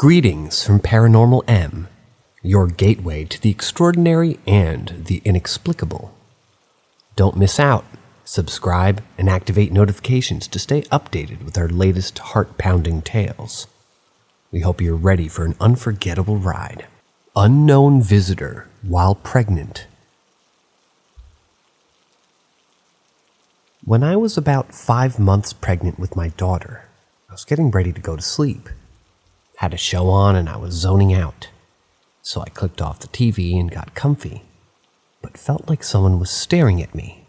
Greetings from Paranormal M, your gateway to the extraordinary and the inexplicable. Don't miss out. Subscribe and activate notifications to stay updated with our latest heart-pounding tales. We hope you're ready for an unforgettable ride. Unknown visitor while pregnant. When I was about 5 months pregnant with my daughter, I was getting ready to go to sleep. Had a show on and I was zoning out. So I clicked off the TV and got comfy, but felt like someone was staring at me.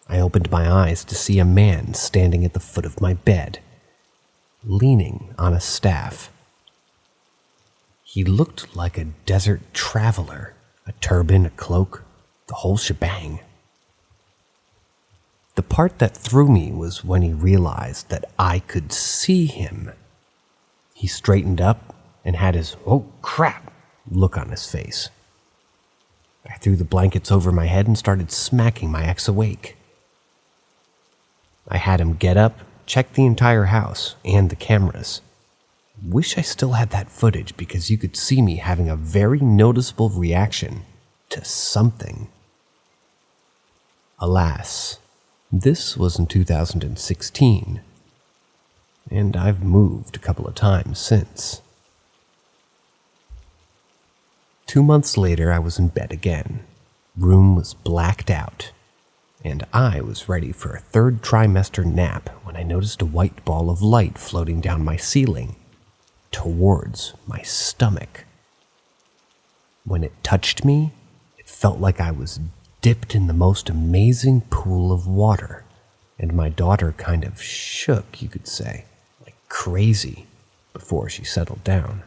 I opened my eyes to see a man standing at the foot of my bed, leaning on a staff. He looked like a desert traveler, a turban, a cloak, the whole shebang. The part that threw me was when he realized that I could see him. He straightened up and had his "oh crap" look on his face. I threw the blankets over my head and started smacking my ex awake. I had him get up, check the entire house and the cameras. Wish I still had that footage because you could see me having a very noticeable reaction to something. Alas, this was in 2016. And I've moved a couple of times since. 2 months later, I was in bed again. Room was blacked out, and I was ready for a third trimester nap when I noticed a white ball of light floating down my ceiling towards my stomach. When it touched me, it felt like I was dipped in the most amazing pool of water, and my daughter kind of shook, you could say. Crazy before she settled down.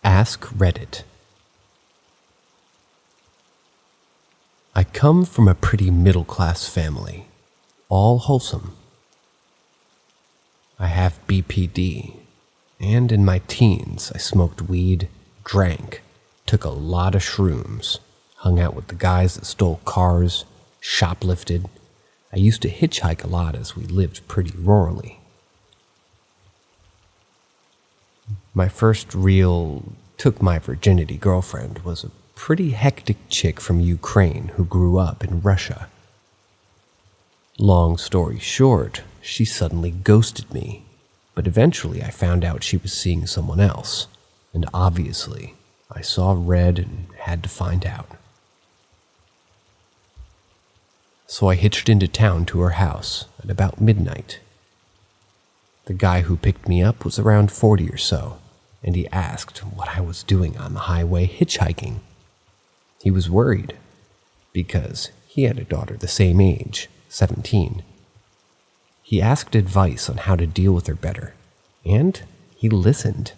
Ask Reddit. I come from a pretty middle-class family, all wholesome. I have BPD, and in my teens I smoked weed, drank, took a lot of shrooms, hung out with the guys that stole cars, shoplifted. I used to hitchhike a lot as we lived pretty rurally. My first real took-my-virginity girlfriend was a pretty hectic chick from Ukraine who grew up in Russia. Long story short, she suddenly ghosted me, but eventually I found out she was seeing someone else, and obviously I saw red and had to find out. So I hitched into town to her house at about midnight. The guy who picked me up was around 40 or so, and he asked what I was doing on the highway hitchhiking. He was worried, because he had a daughter the same age, 17. He asked advice on how to deal with her better, and he listened.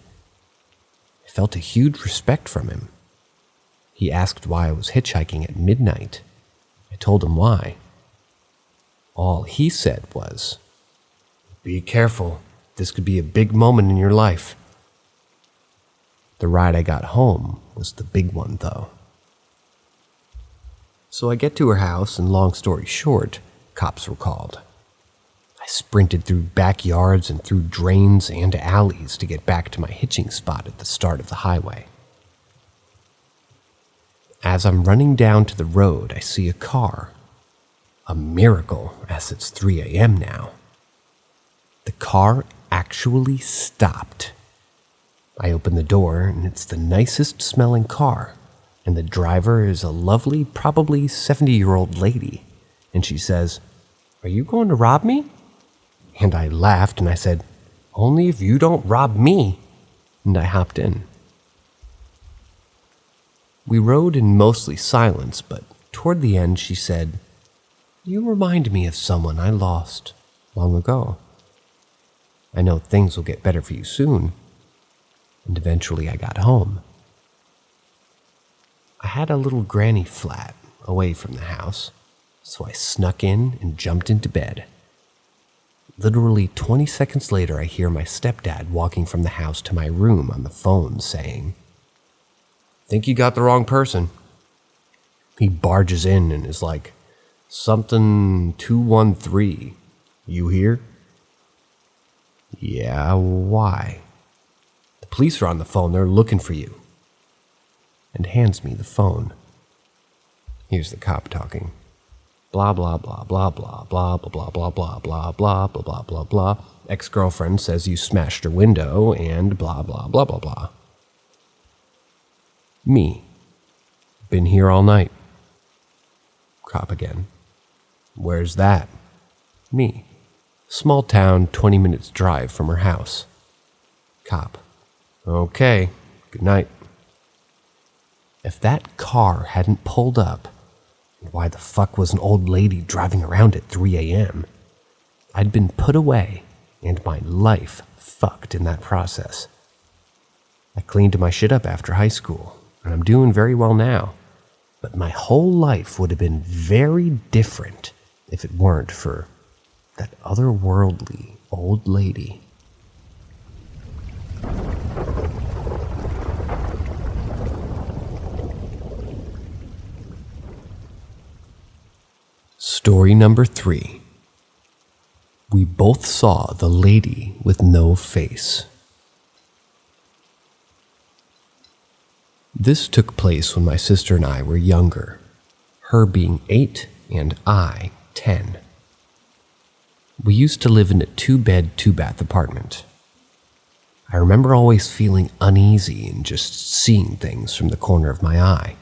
I felt a huge respect from him. He asked why I was hitchhiking at midnight. I told him why. All he said was, "Be careful, this could be a big moment in your life." The ride I got home was the big one, though. So I get to her house, and long story short, cops were called. I sprinted through backyards and through drains and alleys to get back to my hitching spot at the start of the highway. As I'm running down to the road, I see a car. A miracle, as it's 3 a.m. now. The car actually stopped. I open the door, and it's the nicest smelling car, and the driver is a lovely, probably 70-year-old lady, and she says, "Are you going to rob me?" And I laughed and I said, "Only if you don't rob me." And I hopped in. We rode in mostly silence, but toward the end she said, "You remind me of someone I lost long ago. I know things will get better for you soon." And eventually I got home. I had a little granny flat away from the house, so I snuck in and jumped into bed. Literally 20 seconds later, I hear my stepdad walking from the house to my room on the phone saying, "Think you got the wrong person." He barges in and is like, "Something 213. You here?" "Yeah, why?" "The police are on the phone. They're looking for you." And hands me the phone. Here's the cop talking. "Blah, blah, blah, blah, blah, blah, blah, blah, blah, blah, blah, blah, blah, blah, blah. Ex-girlfriend says you smashed her window and blah, blah, blah, blah, blah." Me. "Been here all night." Cop again. "Where's that?" Me. "Small town, 20 minutes drive from her house." Cop. "Okay, good night." If that car hadn't pulled up, why the fuck was an old lady driving around at 3 a.m.? I'd been put away and my life fucked in that process. I cleaned my shit up after high school, and I'm doing very well now. But my whole life would have been very different if it weren't for that otherworldly old lady. Story number 3. We both saw the lady with no face. This took place when my sister and I were younger, her being 8 and I 10. We used to live in a 2-bed, 2-bath apartment. I remember always feeling uneasy and just seeing things from the corner of my eye.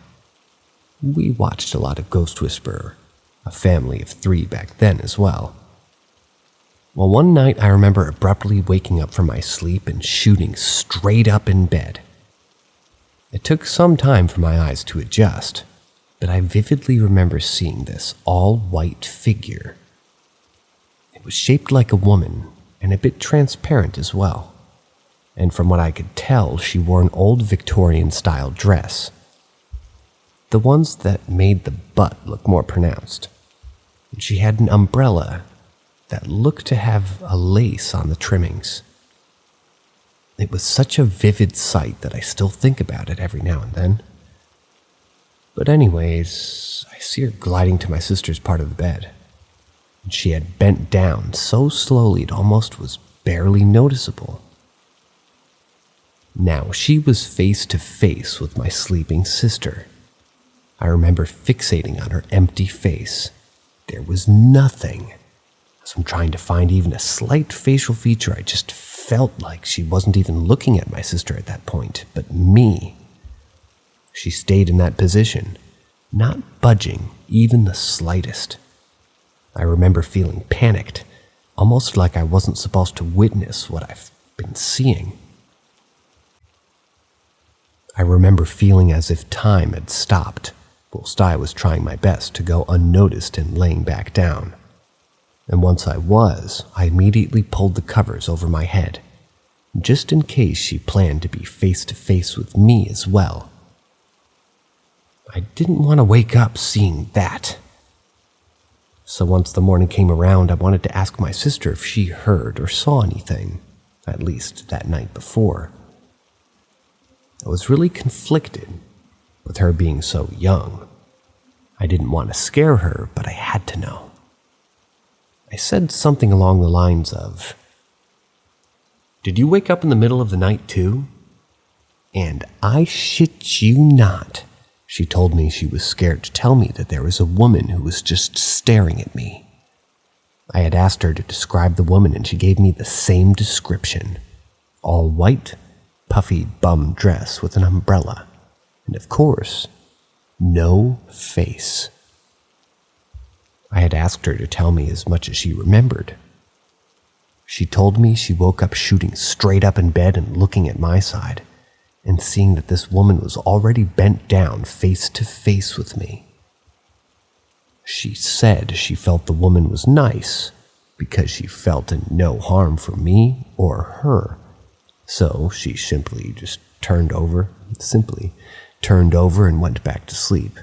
We watched a lot of Ghost Whisperer, a family of 3 back then as well. Well, one night I remember abruptly waking up from my sleep and shooting straight up in bed. It took some time for my eyes to adjust, but I vividly remember seeing this all-white figure. It was shaped like a woman and a bit transparent as well, and from what I could tell, she wore an old Victorian-style dress. The ones that made the butt look more pronounced. And she had an umbrella that looked to have a lace on the trimmings. It was such a vivid sight that I still think about it every now and then. But anyways, I see her gliding to my sister's part of the bed. And she had bent down so slowly it almost was barely noticeable. Now, she was face to face with my sleeping sister. I remember fixating on her empty face. There was nothing. As I'm trying to find even a slight facial feature, I just felt like she wasn't even looking at my sister at that point, but me. She stayed in that position, not budging even the slightest. I remember feeling panicked, almost like I wasn't supposed to witness what I've been seeing. I remember feeling as if time had stopped, whilst I was trying my best to go unnoticed and laying back down. And once I was, I immediately pulled the covers over my head, just in case she planned to be face to face with me as well. I didn't want to wake up seeing that. So once the morning came around, I wanted to ask my sister if she heard or saw anything, at least that night before. I was really conflicted, with her being so young. I didn't want to scare her, but I had to know. I said something along the lines of, "Did you wake up in the middle of the night too?" And I shit you not, she told me she was scared to tell me that there was a woman who was just staring at me. I had asked her to describe the woman and she gave me the same description. All white, puffy bum dress with an umbrella. And of course, no face. I had asked her to tell me as much as she remembered. She told me she woke up shooting straight up in bed and looking at my side, and seeing that this woman was already bent down face to face with me. She said she felt the woman was nice because she felt in no harm for me or her, so she simply turned over and went back to sleep.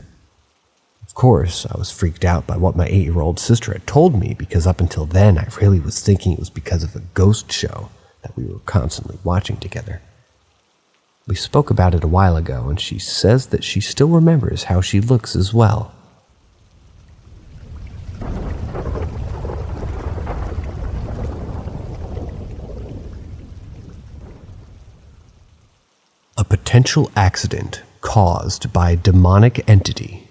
Of course, I was freaked out by what my 8-year-old sister had told me, because up until then I really was thinking it was because of a ghost show that we were constantly watching together. We spoke about it a while ago, and she says that she still remembers how she looks as well. A potential accident caused by a demonic entity.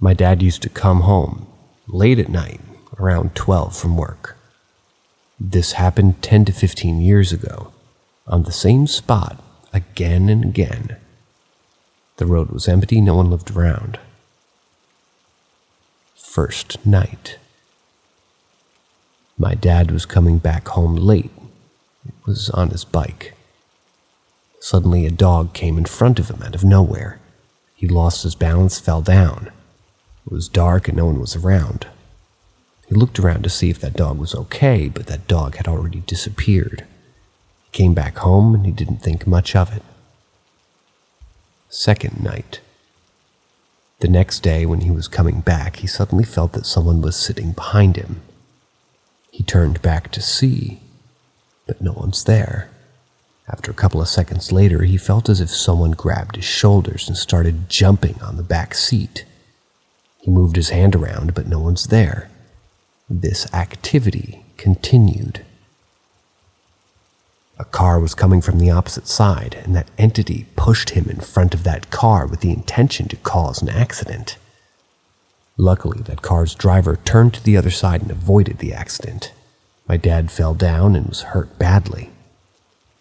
My dad used to come home late at night, around 12 from work. This happened 10 to 15 years ago, on the same spot, again and again. The road was empty, no one lived around. First night. My dad was coming back home late. It was on his bike. Suddenly a dog came in front of him out of nowhere. He lost his balance, fell down. It was dark and no one was around. He looked around to see if that dog was okay, but that dog had already disappeared. He came back home and he didn't think much of it. Second night. The next day when he was coming back, he suddenly felt that someone was sitting behind him. He turned back to see, but no one's there. After a couple of seconds later, he felt as if someone grabbed his shoulders and started jumping on the back seat. He moved his hand around, but no one's there. This activity continued. A car was coming from the opposite side, and that entity pushed him in front of that car with the intention to cause an accident. Luckily, that car's driver turned to the other side and avoided the accident. My dad fell down and was hurt badly.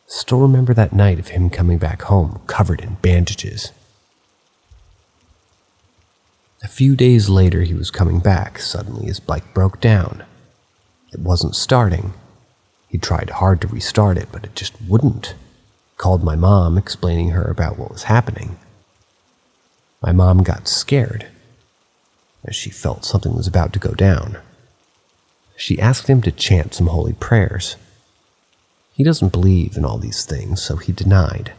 Still remember that night of him coming back home covered in bandages. A few days later, he was coming back. Suddenly, his bike broke down. It wasn't starting. He tried hard to restart it, but it just wouldn't. Called my mom, explaining her about what was happening. My mom got scared, as she felt something was about to go down. She asked him to chant some holy prayers. He doesn't believe in all these things, so he denied.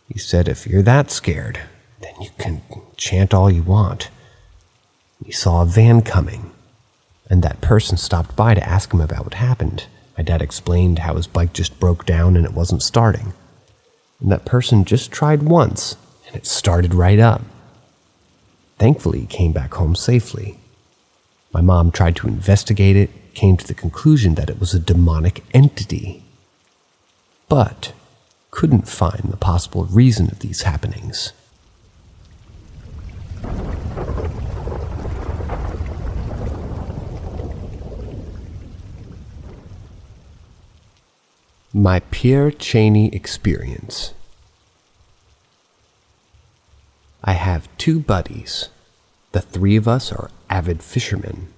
He said, "If you're that scared, then you can chant all you want." He saw a van coming, and that person stopped by to ask him about what happened. My dad explained how his bike just broke down and it wasn't starting. And that person just tried once, and it started right up. Thankfully, he came back home safely. My mom tried to investigate it, came to the conclusion that it was a demonic entity, but couldn't find the possible reason of these happenings. My Pierre Cheney experience. I have two buddies. The three of us are avid fishermen,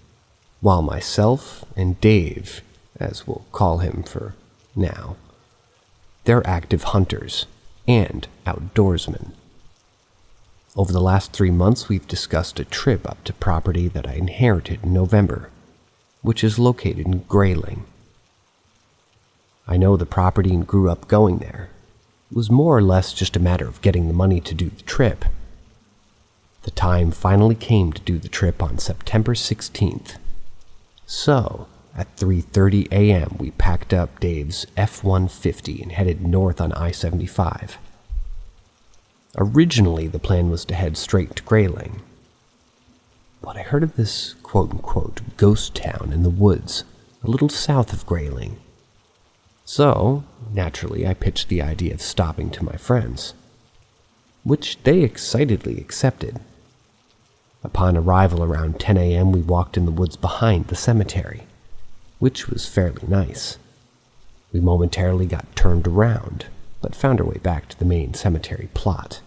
while myself and Dave, as we'll call him for now, they're active hunters and outdoorsmen. Over the last 3 months, we've discussed a trip up to property that I inherited in November, which is located in Grayling. I know the property and grew up going there. It was more or less just a matter of getting the money to do the trip. The time finally came to do the trip on September 16th. So, at 3:30 a.m., we packed up Dave's F-150 and headed north on I-75. Originally, the plan was to head straight to Grayling, but I heard of this quote-unquote ghost town in the woods, a little south of Grayling. So, naturally, I pitched the idea of stopping to my friends, which they excitedly accepted. Upon arrival around 10 a.m., we walked in the woods behind the cemetery, which was fairly nice. We momentarily got turned around, but found our way back to the main cemetery plot.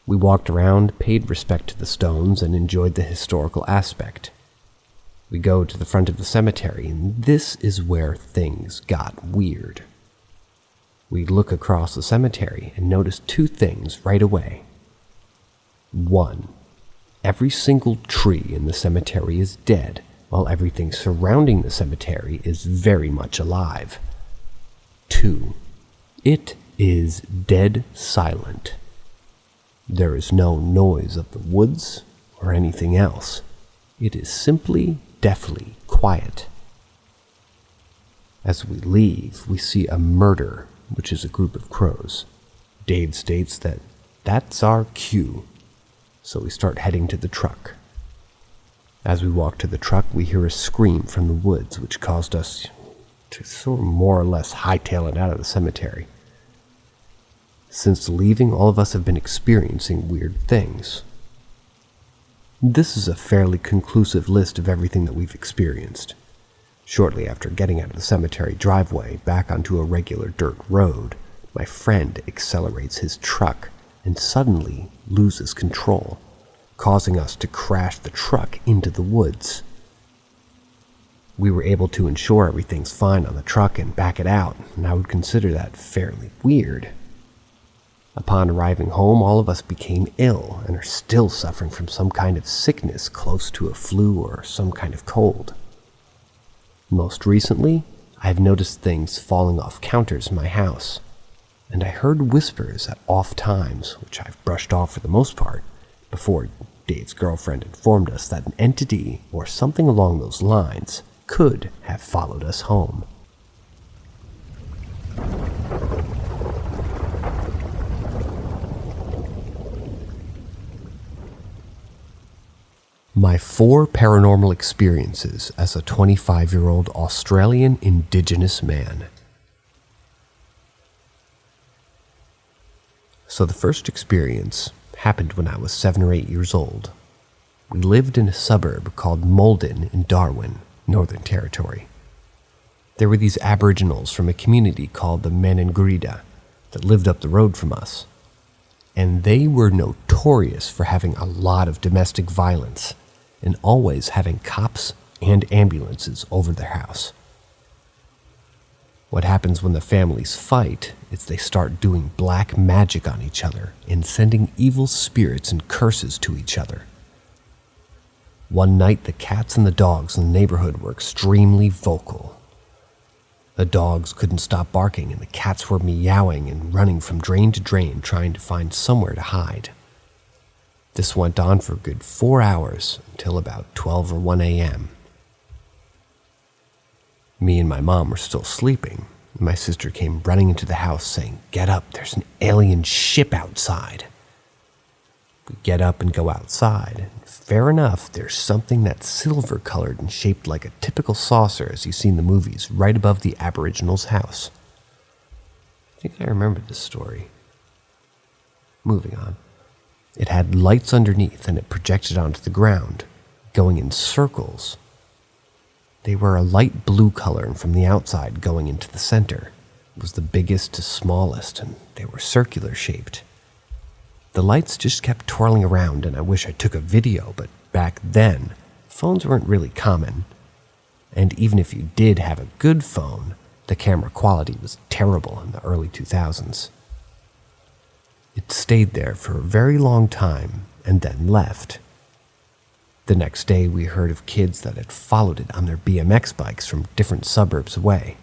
We walked around, paid respect to the stones, and enjoyed the historical aspect. We go to the front of the cemetery, and this is where things got weird. We look across the cemetery and notice two things right away. 1. Every single tree in the cemetery is dead, while everything surrounding the cemetery is very much alive. 2. It is dead silent. There is no noise of the woods or anything else. It is simply deathly quiet. As we leave, we see a murder, which is a group of crows. Dave states that that's our cue, so we start heading to the truck. As we walk to the truck, we hear a scream from the woods, which caused us to sort of more or less hightail it out of the cemetery. Since leaving, all of us have been experiencing weird things. This is a fairly conclusive list of everything that we've experienced. Shortly after getting out of the cemetery driveway back onto a regular dirt road, my friend accelerates his truck and suddenly loses control, causing us to crash the truck into the woods. We were able to ensure everything's fine on the truck and back it out, and I would consider that fairly weird. Upon arriving home, all of us became ill and are still suffering from some kind of sickness close to a flu or some kind of cold. Most recently, I have noticed things falling off counters in my house, and I heard whispers at off times, which I've brushed off for the most part, before Dave's girlfriend informed us that an entity or something along those lines could have followed us home. My 4 paranormal experiences as a 25-year-old Australian Indigenous man. So the first experience happened when I was 7 or 8 years old. We lived in a suburb called Malden in Darwin, Northern Territory. There were these Aboriginals from a community called the Menengrida that lived up the road from us, and they were notorious for having a lot of domestic violence and always having cops and ambulances over their house. What happens when the families fight is they start doing black magic on each other and sending evil spirits and curses to each other. One night, the cats and the dogs in the neighborhood were extremely vocal. The dogs couldn't stop barking and the cats were meowing and running from drain to drain trying to find somewhere to hide. This went on for a good 4 hours until about 12 or 1 a.m. Me and my mom were still sleeping, and my sister came running into the house saying, "Get up, there's an alien ship outside." We get up and go outside, and fair enough, there's something that's silver-colored and shaped like a typical saucer as you see in the movies right above the Aboriginal's house. I think I remember this story. Moving on. It had lights underneath and it projected onto the ground, going in circles. They were a light blue color and from the outside going into the center. It was the biggest to smallest and they were circular shaped. The lights just kept twirling around and I wish I took a video, but back then, phones weren't really common. And even if you did have a good phone, the camera quality was terrible in the early 2000s. It stayed there for a very long time and then left. The next day, we heard of kids that had followed it on their BMX bikes from different suburbs away.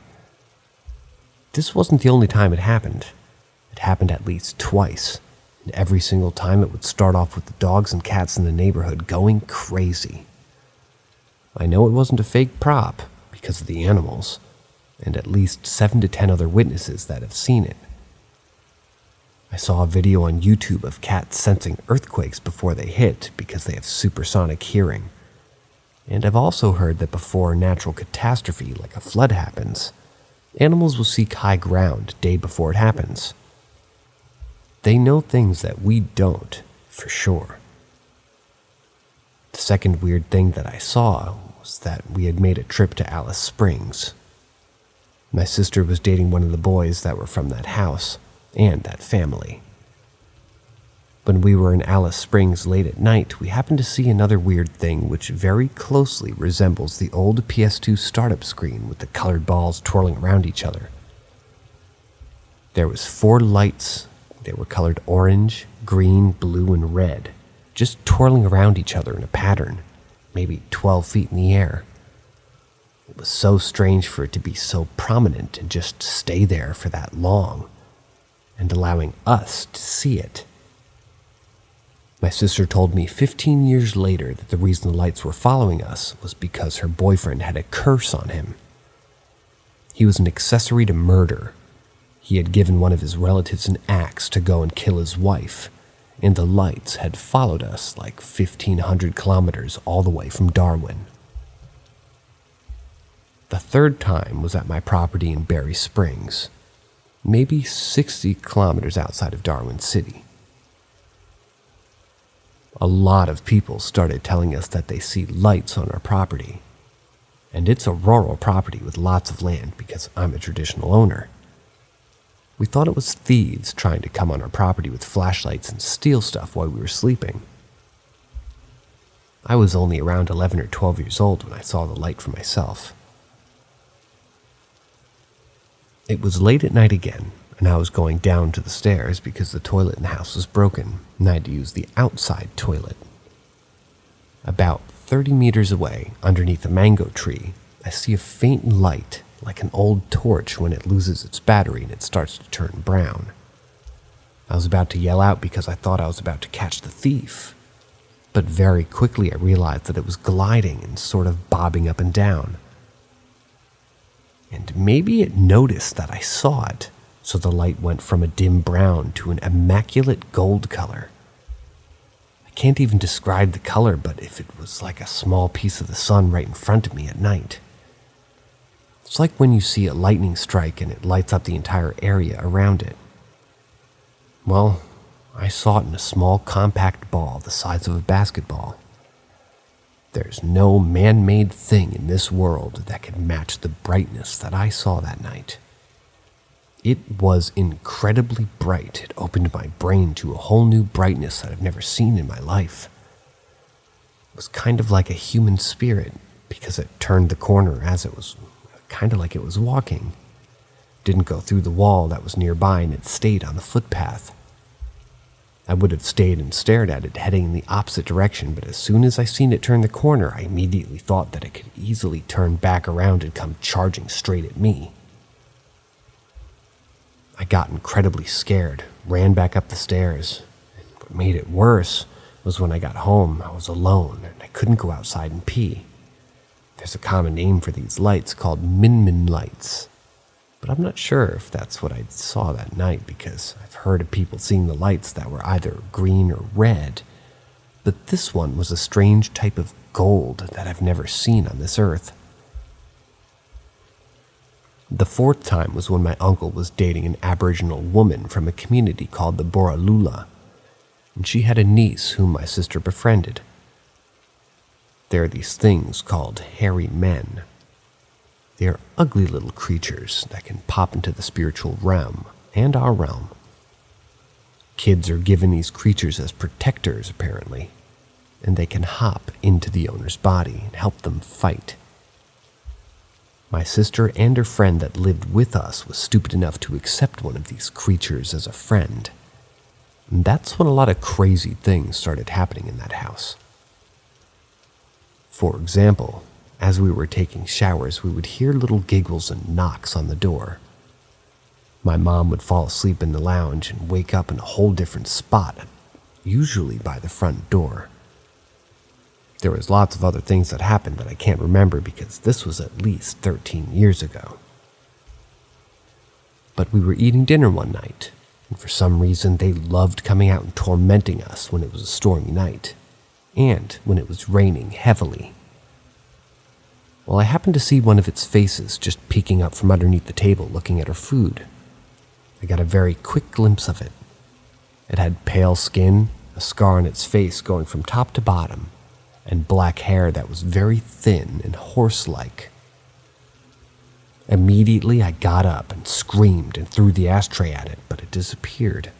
This wasn't the only time it happened. It happened at least twice, and every single time it would start off with the dogs and cats in the neighborhood going crazy. I know it wasn't a fake prop because of the animals, and at least 7 to 10 other witnesses that have seen it. I saw a video on YouTube of cats sensing earthquakes before they hit because they have supersonic hearing. And I've also heard that before a natural catastrophe like a flood happens, animals will seek high ground day before it happens. They know things that we don't, for sure. The second weird thing that I saw was that we had made a trip to Alice Springs. My sister was dating one of the boys that were from that house, and that family. When we were in Alice Springs late at night, we happened to see another weird thing which very closely resembles the old PS2 startup screen with the colored balls twirling around each other. There was 4 lights. They were colored orange, green, blue, and red, just twirling around each other in a pattern, maybe 12 feet in the air. It was so strange for it to be so prominent and just stay there for that long, and allowing us to see it. My sister told me 15 years later that the reason the lights were following us was because her boyfriend had a curse on him. He was an accessory to murder. He had given one of his relatives an axe to go and kill his wife, and the lights had followed us like 1,500 kilometers all the way from Darwin. The third time was at my property in Berry Springs, maybe 60 kilometers outside of Darwin City. A lot of people started telling us that they see lights on our property, and it's a rural property with lots of land because I'm a traditional owner. We thought it was thieves trying to come on our property with flashlights and steal stuff while we were sleeping. I was only around 11 or 12 years old when I saw the light for myself. It was late at night again, and I was going down to the stairs because the toilet in the house was broken, and I had to use the outside toilet. About 30 meters away, underneath a mango tree, I see a faint light, like an old torch when it loses its battery and it starts to turn brown. I was about to yell out because I thought I was about to catch the thief, but very quickly I realized that it was gliding and sort of bobbing up and down. And maybe it noticed that I saw it, so the light went from a dim brown to an immaculate gold color. I can't even describe the color, but if it was like a small piece of the sun right in front of me at night. It's like when you see a lightning strike and it lights up the entire area around it. Well, I saw it in a small compact ball the size of a basketball. There's no man-made thing in this world that can match the brightness that I saw that night. It was incredibly bright. It opened my brain to a whole new brightness that I've never seen in my life. It was kind of like a human spirit because it turned the corner as it was, kind of like it was walking. Didn't go through the wall that was nearby and it stayed on the footpath. I would have stayed and stared at it heading in the opposite direction, but as soon as I seen it turn the corner, I immediately thought that it could easily turn back around and come charging straight at me. I got incredibly scared, ran back up the stairs. What made it worse was when I got home, I was alone and I couldn't go outside and pee. There's a common name for these lights called min-min lights, but I'm not sure if that's what I saw that night because I've heard of people seeing the lights that were either green or red, but this one was a strange type of gold that I've never seen on this earth. The fourth time was when my uncle was dating an Aboriginal woman from a community called the Borroloola, and she had a niece whom my sister befriended. There are these things called hairy men. They are ugly little creatures that can pop into the spiritual realm and our realm. Kids are given these creatures as protectors, apparently, and they can hop into the owner's body and help them fight. My sister and her friend that lived with us was stupid enough to accept one of these creatures as a friend. And that's when a lot of crazy things started happening in that house. For example, as we were taking showers, we would hear little giggles and knocks on the door. My mom would fall asleep in the lounge and wake up in a whole different spot, usually by the front door. There was lots of other things that happened that I can't remember because this was at least 13 years ago. But we were eating dinner one night, and for some reason they loved coming out and tormenting us when it was a stormy night, and when it was raining heavily. Well, I happened to see one of its faces just peeking up from underneath the table looking at her food. I got a very quick glimpse of it. It had pale skin, a scar on its face going from top to bottom, and black hair that was very thin and horse-like. Immediately, I got up and screamed and threw the ashtray at it, but it disappeared.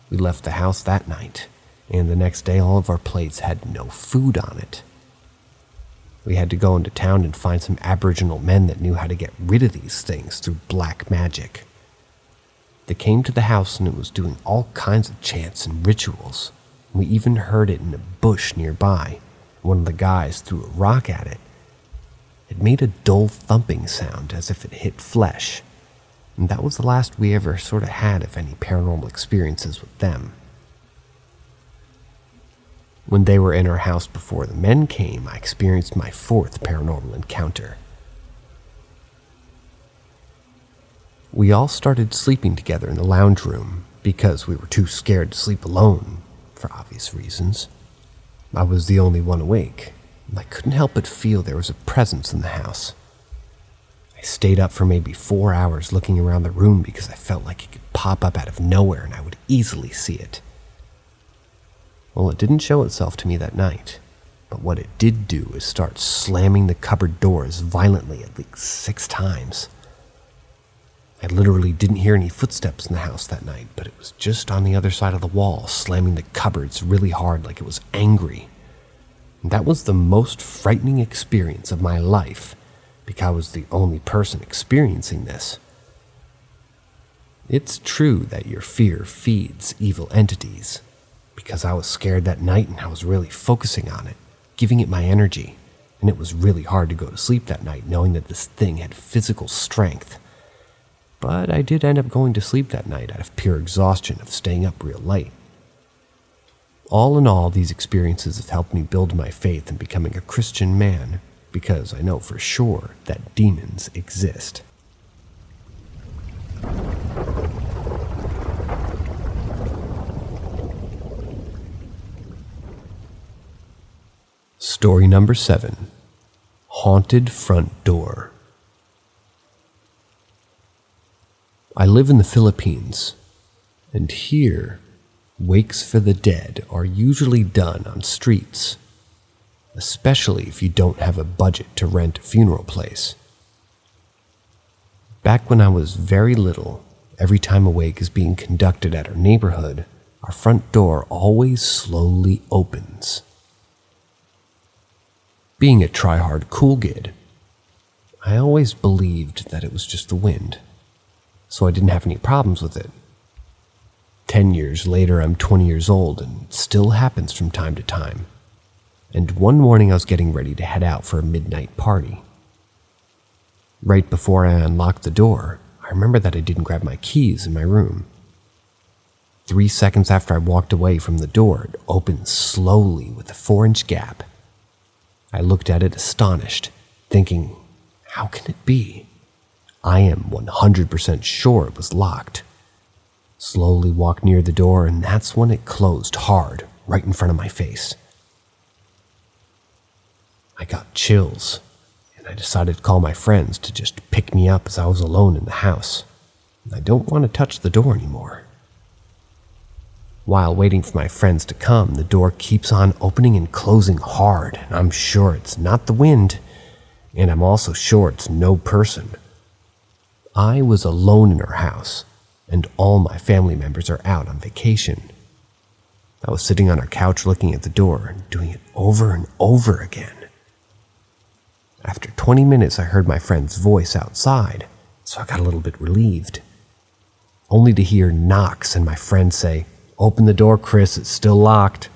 We left the house that night, and the next day all of our plates had no food on it. We had to go into town and find some Aboriginal men that knew how to get rid of these things through black magic. They came to the house and it was doing all kinds of chants and rituals. We even heard it in a bush nearby. One of the guys threw a rock at it. It made a dull thumping sound as if it hit flesh, and that was the last we ever sort of had of any paranormal experiences with them. When they were in our house before the men came, I experienced my fourth paranormal encounter. we all started sleeping together in the lounge room because we were too scared to sleep alone, for obvious reasons. I was the only one awake, and I couldn't help but feel there was a presence in the house. I stayed up for maybe 4 hours looking around the room because I felt like it could pop up out of nowhere and I would easily see it. Well, it didn't show itself to me that night, but what it did do is start slamming the cupboard doors violently at least 6 times. I literally didn't hear any footsteps in the house that night, but it was just on the other side of the wall, slamming the cupboards really hard like it was angry. And that was the most frightening experience of my life, because I was the only person experiencing this. It's true that your fear feeds evil entities, because I was scared that night and I was really focusing on it, giving it my energy, and it was really hard to go to sleep that night knowing that this thing had physical strength. But I did end up going to sleep that night out of pure exhaustion of staying up real late. All in all, these experiences have helped me build my faith in becoming a Christian man, because I know for sure that demons exist. Story number 7. Haunted Front Door. I live in the Philippines, and here, wakes for the dead are usually done on streets, especially if you don't have a budget to rent a funeral place. Back when I was very little, every time a wake is being conducted at our neighborhood, our front door always slowly opens. Being a try-hard cool kid, I always believed that it was just the wind, so I didn't have any problems with it. 10 years later, I'm 20 years old, and it still happens from time to time. And one morning I was getting ready to head out for a midnight party. Right before I unlocked the door, I remember that I didn't grab my keys in my room. 3 seconds after I walked away from the door, it opened slowly with a 4-inch gap. I looked at it astonished, thinking, how can it be? I am 100% sure it was locked. Slowly walked near the door, and that's when it closed hard, right in front of my face. I got chills, and I decided to call my friends to just pick me up as I was alone in the house. I don't want to touch the door anymore. While waiting for my friends to come, the door keeps on opening and closing hard, and I'm sure it's not the wind, and I'm also sure it's no person. I was alone in our house, and all my family members are out on vacation. I was sitting on our couch looking at the door and doing it over and over again. After 20 minutes, I heard my friend's voice outside, so I got a little bit relieved. Only to hear knocks and my friend say, "Open the door, Chris, it's still locked."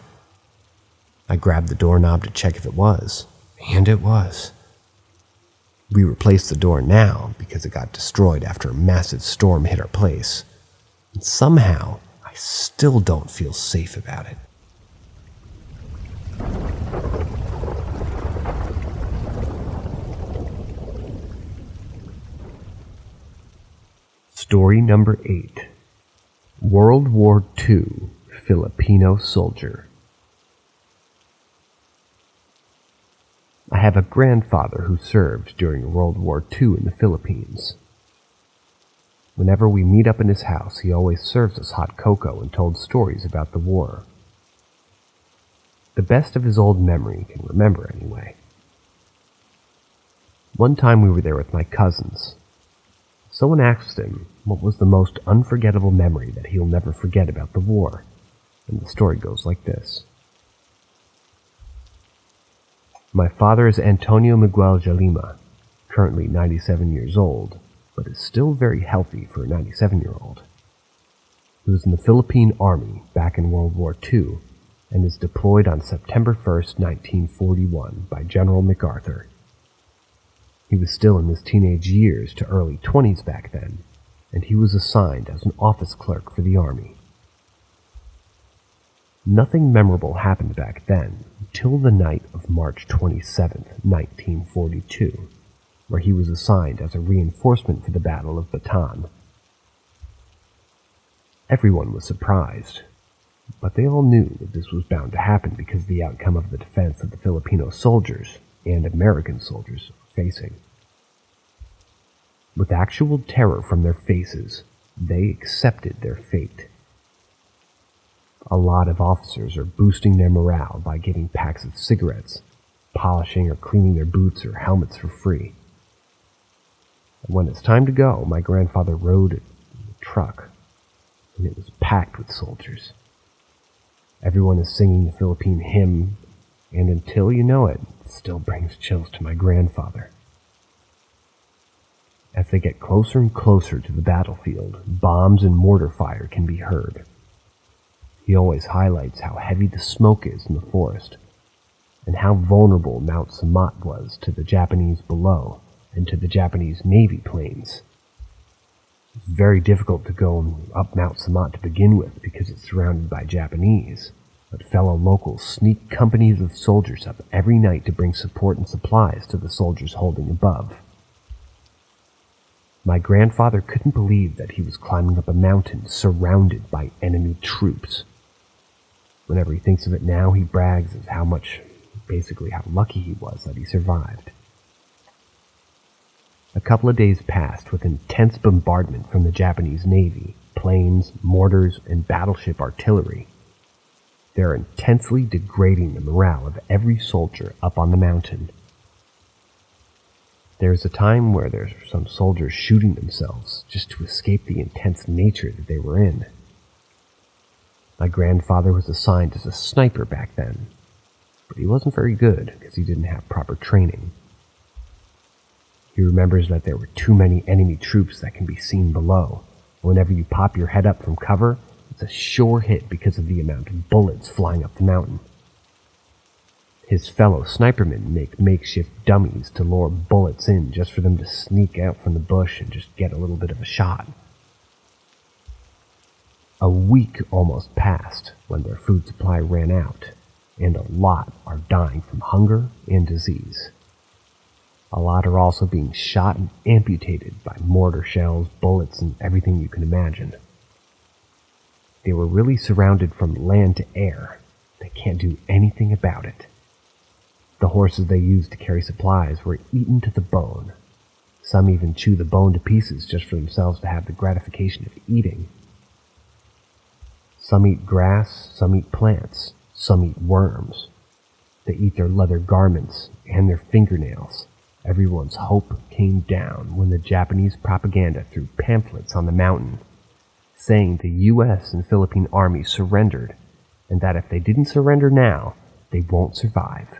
I grabbed the doorknob to check if it was, and it was. We replaced the door now because it got destroyed after a massive storm hit our place. And somehow, I still don't feel safe about it. Story number 8. World War II Filipino Soldier. I have a grandfather who served during World War II in the Philippines. Whenever we meet up in his house, he always serves us hot cocoa and told stories about the war. The best of his old memory he can remember, anyway. One time we were there with my cousins. Someone asked him what was the most unforgettable memory that he'll never forget about the war, and the story goes like this. My father is Antonio Miguel Jalima, currently 97 years old, but is still very healthy for a 97-year-old. He was in the Philippine Army back in World War II and is deployed on September 1st, 1941 by General MacArthur. He was still in his teenage years to early 20s back then, and he was assigned as an office clerk for the Army. Nothing memorable happened back then until the night of March 27th, 1942, where he was assigned as a reinforcement for the Battle of Bataan, Everyone was surprised, but they all knew that this was bound to happen because of the outcome of the defense that the Filipino soldiers and American soldiers were facing. With actual terror from their faces, they accepted their fate. A lot of officers are boosting their morale by giving packs of cigarettes, polishing or cleaning their boots or helmets for free. And when it's time to go, my grandfather rode in a truck, and it was packed with soldiers. Everyone is singing the Philippine hymn, and until you know it, it still brings chills to my grandfather. As they get closer and closer to the battlefield, bombs and mortar fire can be heard. He always highlights how heavy the smoke is in the forest, and how vulnerable Mount Samat was to the Japanese below and to the Japanese Navy planes. It's very difficult to go up Mount Samat to begin with because it's surrounded by Japanese, but fellow locals sneak companies of soldiers up every night to bring support and supplies to the soldiers holding above. My grandfather couldn't believe that he was climbing up a mountain surrounded by enemy troops. Whenever he thinks of it now, he brags of how lucky he was that he survived. A couple of days passed with intense bombardment from the Japanese Navy, planes, mortars, and battleship artillery. They're intensely degrading the morale of every soldier up on the mountain. There's a time where there's some soldiers shooting themselves just to escape the intense nature that they were in. My grandfather was assigned as a sniper back then, but he wasn't very good because he didn't have proper training. He remembers that there were too many enemy troops that can be seen below. Whenever you pop your head up from cover, it's a sure hit because of the amount of bullets flying up the mountain. His fellow snipermen make makeshift dummies to lure bullets in just for them to sneak out from the bush and just get a little bit of a shot. A week almost passed when their food supply ran out, and a lot are dying from hunger and disease. A lot are also being shot and amputated by mortar shells, bullets, and everything you can imagine. They were really surrounded from land to air. They can't do anything about it. The horses they used to carry supplies were eaten to the bone. Some even chew the bone to pieces just for themselves to have the gratification of eating. Some eat grass, some eat plants, some eat worms. They eat their leather garments and their fingernails. Everyone's hope came down when the Japanese propaganda threw pamphlets on the mountain, saying the U.S. and Philippine armies surrendered, and that if they didn't surrender now, they won't survive.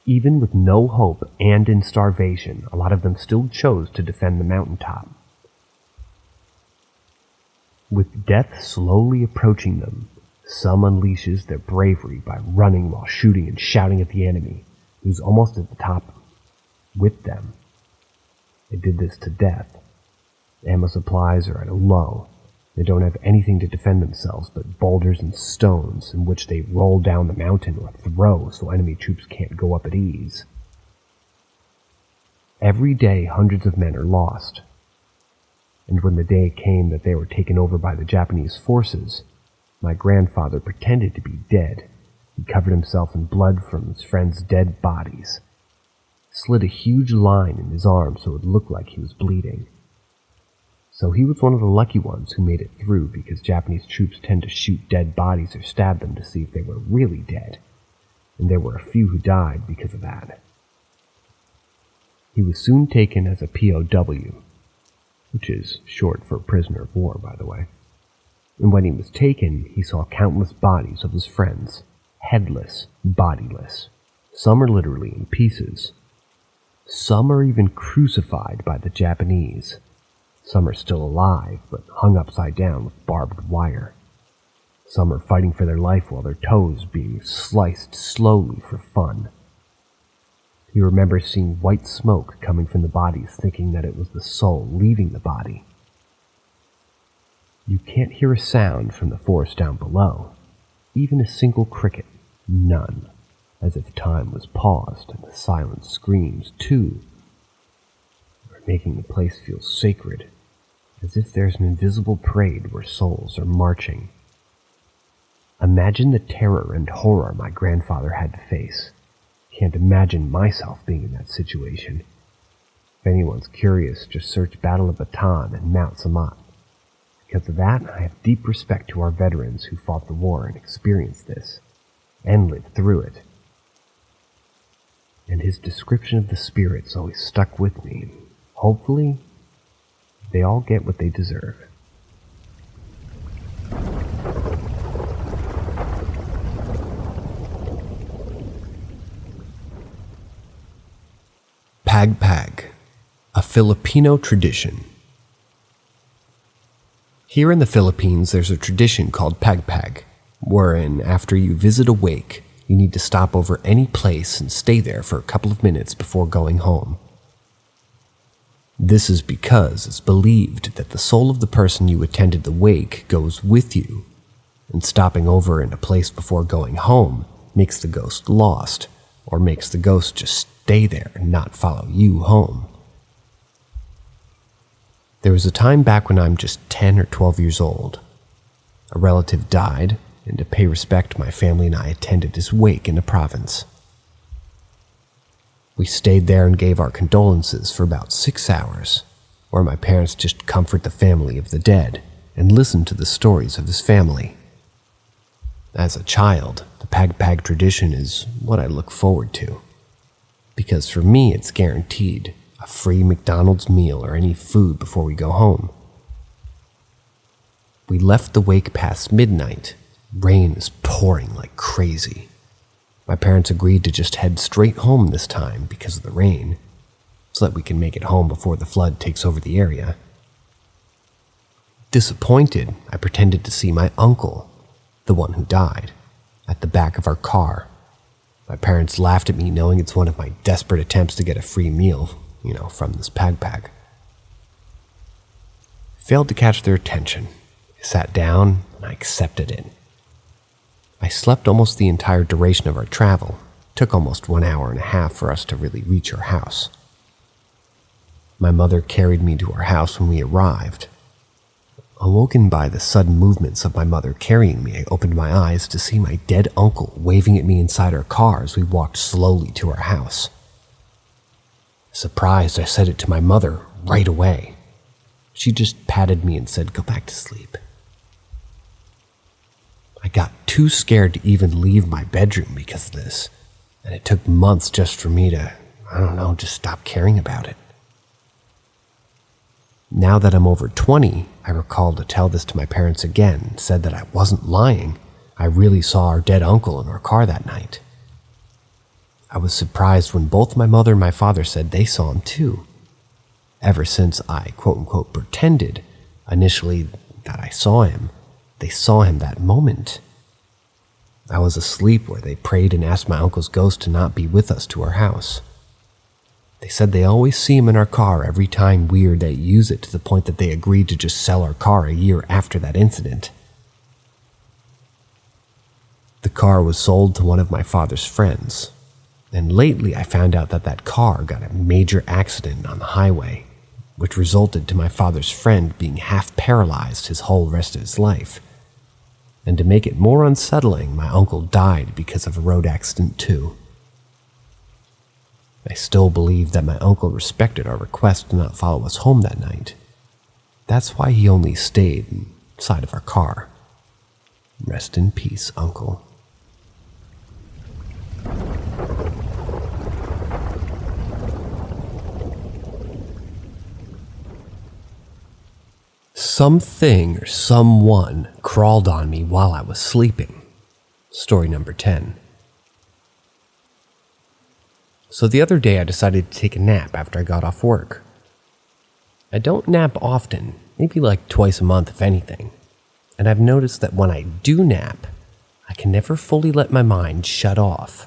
Even with no hope and in starvation, a lot of them still chose to defend the mountaintop. With death slowly approaching them, some unleashes their bravery by running while shooting and shouting at the enemy, who's almost at the top with them. They did this to death. Ammo supplies are at a low. They don't have anything to defend themselves but boulders and stones in which they roll down the mountain or throw so enemy troops can't go up at ease. Every day hundreds of men are lost. And when the day came that they were taken over by the Japanese forces, my grandfather pretended to be dead. He covered himself in blood from his friends' dead bodies, slid a huge line in his arm so it looked like he was bleeding. So he was one of the lucky ones who made it through because Japanese troops tend to shoot dead bodies or stab them to see if they were really dead, and there were a few who died because of that. He was soon taken as a POW, which is short for prisoner of war, by the way. And when he was taken, he saw countless bodies of his friends, headless, bodiless. Some are literally in pieces. Some are even crucified by the Japanese. Some are still alive, but hung upside down with barbed wire. Some are fighting for their life while their toes being sliced slowly for fun. He remembers seeing white smoke coming from the bodies, thinking that it was the soul leaving the body. You can't hear a sound from the forest down below, even a single cricket, none, as if time was paused and the silent screams, too, are making the place feel sacred, as if there's an invisible parade where souls are marching. Imagine the terror and horror my grandfather had to face. Can't imagine myself being in that situation. If anyone's curious, just search Battle of Bataan and Mount Samat. Because of that, I have deep respect to our veterans who fought the war and experienced this, and lived through it. And his description of the spirits always stuck with me. Hopefully, they all get what they deserve. Pagpag, a Filipino tradition. Here in the Philippines, there's a tradition called pagpag, wherein after you visit a wake, you need to stop over any place and stay there for a couple of minutes before going home. This is because it's believed that the soul of the person you attended the wake goes with you, and stopping over in a place before going home makes the ghost lost, or makes the ghost just stay there and not follow you home. There was a time back when I'm just 10 or 12 years old. A relative died, and to pay respect, my family and I attended his wake in the province. We stayed there and gave our condolences for about 6 hours, where my parents just comfort the family of the dead and listen to the stories of his family. As a child, the pagpag tradition is what I look forward to, because for me it's guaranteed a free McDonald's meal or any food before we go home. We left the wake past midnight. Rain is pouring like crazy. My parents agreed to just head straight home this time because of the rain, so that we can make it home before the flood takes over the area. Disappointed, I pretended to see my uncle, the one who died, at the back of our car. My parents laughed at me, knowing it's one of my desperate attempts to get a free meal, from this pagpag. Failed to catch their attention. I sat down and I accepted it. I slept almost the entire duration of our travel. It took almost 1 hour and a half for us to really reach our house. My mother carried me to our house when we arrived. Awoken by the sudden movements of my mother carrying me, I opened my eyes to see my dead uncle waving at me inside our car as we walked slowly to our house. Surprised, I said it to my mother right away. She just patted me and said, "Go back to sleep." I got too scared to even leave my bedroom because of this, and it took months just for me to, just stop caring about it. Now that I'm over 20, I recall to tell this to my parents again and said that I wasn't lying. I really saw our dead uncle in our car that night. I was surprised when both my mother and my father said they saw him too. Ever since I quote-unquote pretended initially that I saw him, they saw him that moment. I was asleep where they prayed and asked my uncle's ghost to not be with us to our house. They said they always see him in our car every time we or they use it, to the point that they agreed to just sell our car a year after that incident. The car was sold to one of my father's friends, and lately I found out that that car got a major accident on the highway, which resulted to my father's friend being half paralyzed his whole rest of his life. And to make it more unsettling, my uncle died because of a road accident too. I still believe that my uncle respected our request to not follow us home that night. That's why he only stayed inside of our car. Rest in peace, Uncle. Something or someone crawled on me while I was sleeping. Story number 10. So the other day I decided to take a nap after I got off work. I don't nap often, maybe like twice a month if anything. And I've noticed that when I do nap, I can never fully let my mind shut off.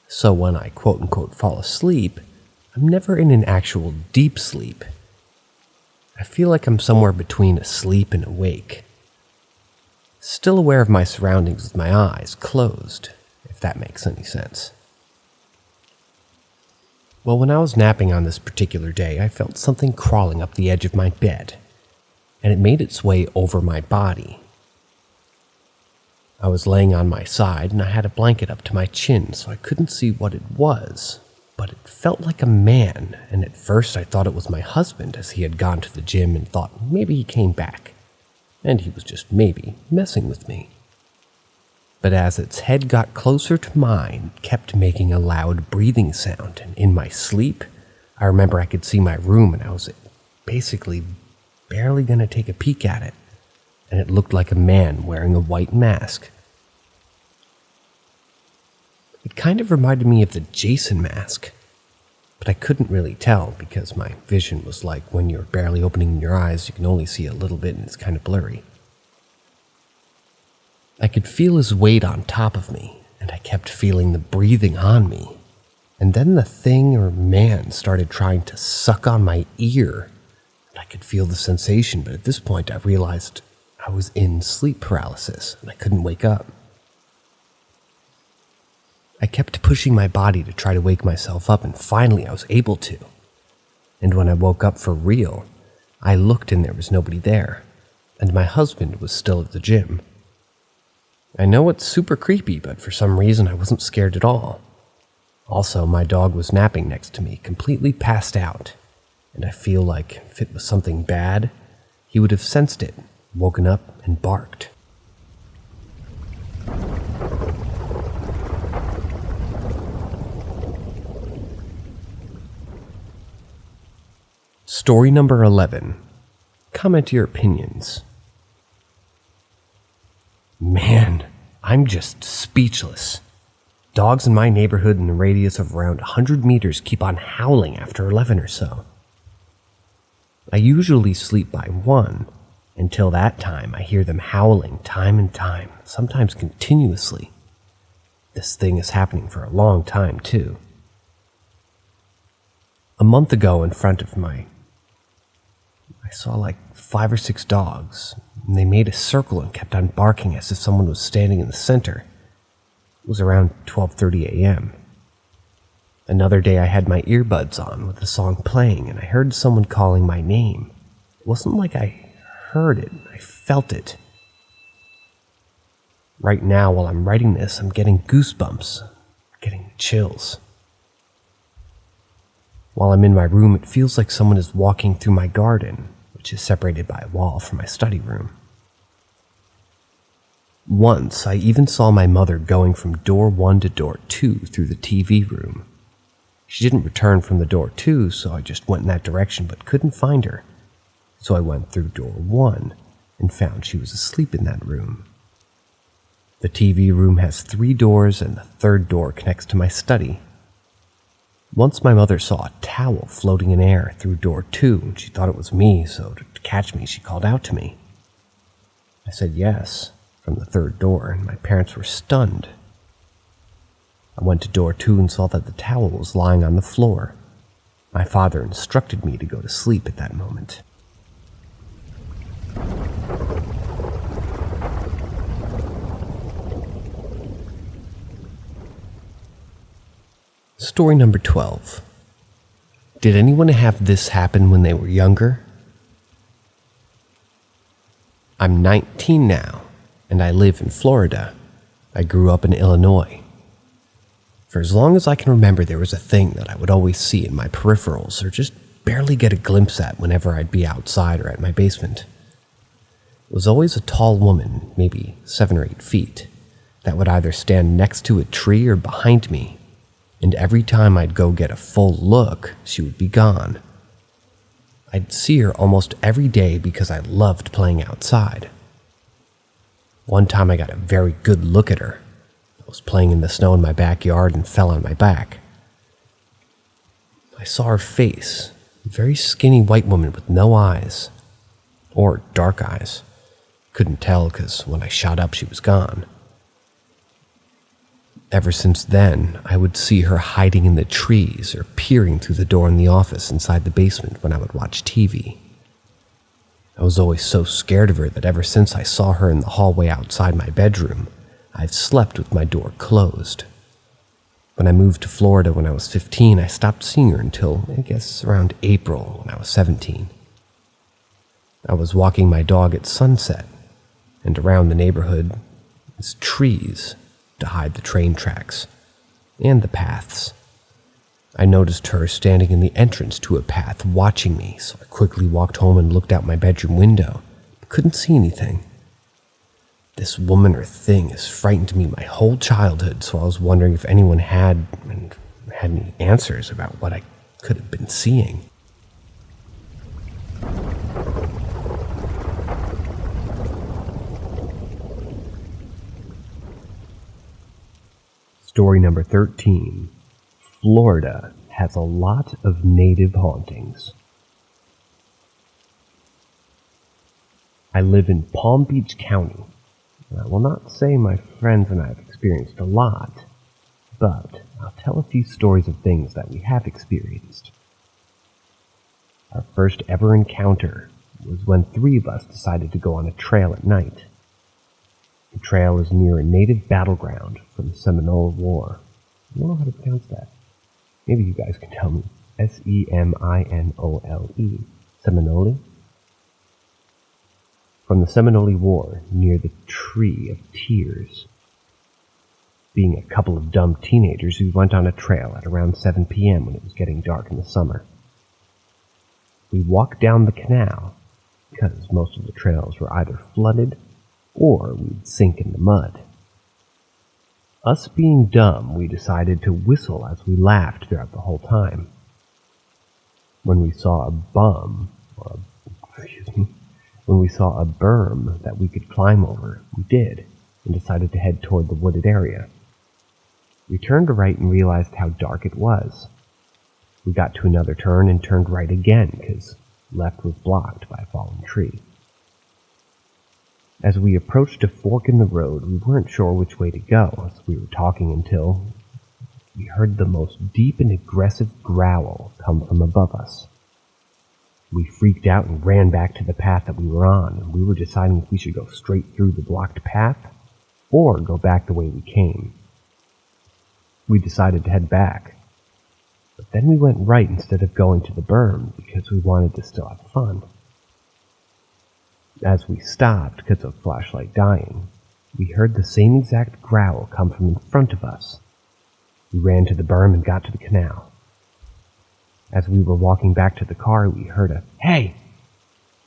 So when I quote-unquote fall asleep, I'm never in an actual deep sleep. I feel like I'm somewhere between asleep and awake. Still aware of my surroundings with my eyes closed, if that makes any sense. Well, when I was napping on this particular day, I felt something crawling up the edge of my bed, and it made its way over my body. I was laying on my side and I had a blanket up to my chin, so I couldn't see what it was, but it felt like a man, and at first I thought it was my husband, as he had gone to the gym and thought maybe he came back, and he was just maybe messing with me. But as its head got closer to mine, it kept making a loud breathing sound, and in my sleep, I remember I could see my room, and I was basically barely going to take a peek at it, and it looked like a man wearing a white mask. It kind of reminded me of the Jason mask, but I couldn't really tell because my vision was like when you're barely opening your eyes, you can only see a little bit and it's kind of blurry. I could feel his weight on top of me, and I kept feeling the breathing on me. And then the thing or man started trying to suck on my ear. I could feel the sensation, but at this point I realized I was in sleep paralysis and I couldn't wake up. I kept pushing my body to try to wake myself up, and finally I was able to. And when I woke up for real, I looked and there was nobody there, and my husband was still at the gym. I know it's super creepy, but for some reason I wasn't scared at all. Also, my dog was napping next to me, completely passed out, and I feel like if it was something bad, he would have sensed it, woken up, and barked. Story number 11. Comment your opinions. Man, I'm just speechless. Dogs in my neighborhood in a radius of around 100 meters keep on howling after 11 or so. I usually sleep by 1. Until that time, I hear them howling time and time, sometimes continuously. This thing is happening for a long time, too. A month ago, in front of I saw like 5 or 6 dogs, and they made a circle and kept on barking as if someone was standing in the center. It was around 12:30 a.m. Another day I had my earbuds on with the song playing, and I heard someone calling my name. It wasn't like I heard it, I felt it. Right now, while I'm writing this, I'm getting goosebumps, getting chills. While I'm in my room, it feels like someone is walking through my garden, which is separated by a wall from my study room. Once, I even saw my mother going from door 1 to door 2 through the TV room. She didn't return from the door 2, so I just went in that direction but couldn't find her. So I went through door 1 and found she was asleep in that room. The TV room has 3 doors, and the third door connects to my study. Once my mother saw a towel floating in air through door 2, and she thought it was me, so to catch me, she called out to me. I said yes from the third door, and my parents were stunned. I went to door 2 and saw that the towel was lying on the floor. My father instructed me to go to sleep at that moment. Story number 12. Did anyone have this happen when they were younger? I'm 19 now, and I live in Florida. I grew up in Illinois. For as long as I can remember, there was a thing that I would always see in my peripherals or just barely get a glimpse at whenever I'd be outside or at my basement. It was always a tall woman, maybe 7 or 8 feet, that would either stand next to a tree or behind me, and every time I'd go get a full look, she would be gone. I'd see her almost every day because I loved playing outside. One time I got a very good look at her. I was playing in the snow in my backyard and fell on my back. I saw her face, a very skinny white woman with no eyes, or dark eyes. Couldn't tell because when I shot up she was gone. Ever since then, I would see her hiding in the trees or peering through the door in the office inside the basement when I would watch TV. I was always so scared of her that ever since I saw her in the hallway outside my bedroom, I've slept with my door closed. When I moved to Florida when I was 15, I stopped seeing her until, I guess, around April when I was 17. I was walking my dog at sunset, and around the neighborhood is trees to hide the train tracks and the paths. I noticed her standing in the entrance to a path watching me, so I quickly walked home and looked out my bedroom window, but couldn't see anything. This woman or thing has frightened me my whole childhood, so I was wondering if anyone had any answers about what I could have been seeing. Story number 13. Florida has a lot of native hauntings. I live in Palm Beach County. I will not say my friends and I have experienced a lot, but I'll tell a few stories of things that we have experienced. Our first ever encounter was when 3 of us decided to go on a trail at night. The trail is near a native battleground from the Seminole War. I don't know how to pronounce that. Maybe you guys can tell me. Seminole. Seminole? From the Seminole War, near the Tree of Tears. Being a couple of dumb teenagers, we went on a trail at around 7 p.m. when it was getting dark in the summer. We walked down the canal, because most of the trails were either flooded or we'd sink in the mud. Us being dumb, we decided to whistle as we laughed throughout the whole time. When we saw a berm that we could climb over, we did, and decided to head toward the wooded area. We turned right and realized how dark it was. We got to another turn and turned right again, because left was blocked by a fallen tree. As we approached a fork in the road, we weren't sure which way to go, as we were talking until we heard the most deep and aggressive growl come from above us. We freaked out and ran back to the path that we were on, and we were deciding if we should go straight through the blocked path or go back the way we came. We decided to head back, but then we went right instead of going to the berm because we wanted to still have fun. As we stopped because of flashlight dying, we heard the same exact growl come from in front of us. We ran to the berm and got to the canal. As we were walking back to the car, we heard a, "Hey!"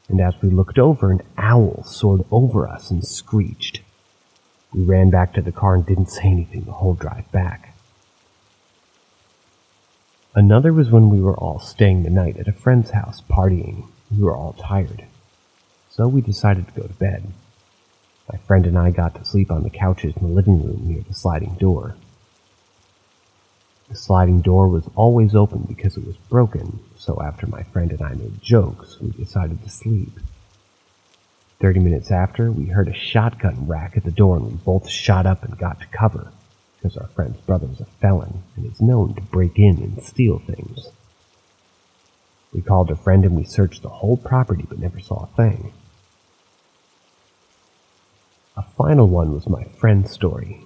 And as we looked over, an owl soared over us and screeched. We ran back to the car and didn't say anything the whole drive back. Another was when we were all staying the night at a friend's house partying. We were all tired, so we decided to go to bed. My friend and I got to sleep on the couches in the living room near the sliding door. The sliding door was always open because it was broken, so after my friend and I made jokes, we decided to sleep. 30 minutes after, we heard a shotgun rack at the door and we both shot up and got to cover, because our friend's brother is a felon and is known to break in and steal things. We called a friend and we searched the whole property but never saw a thing. A final one was my friend's story.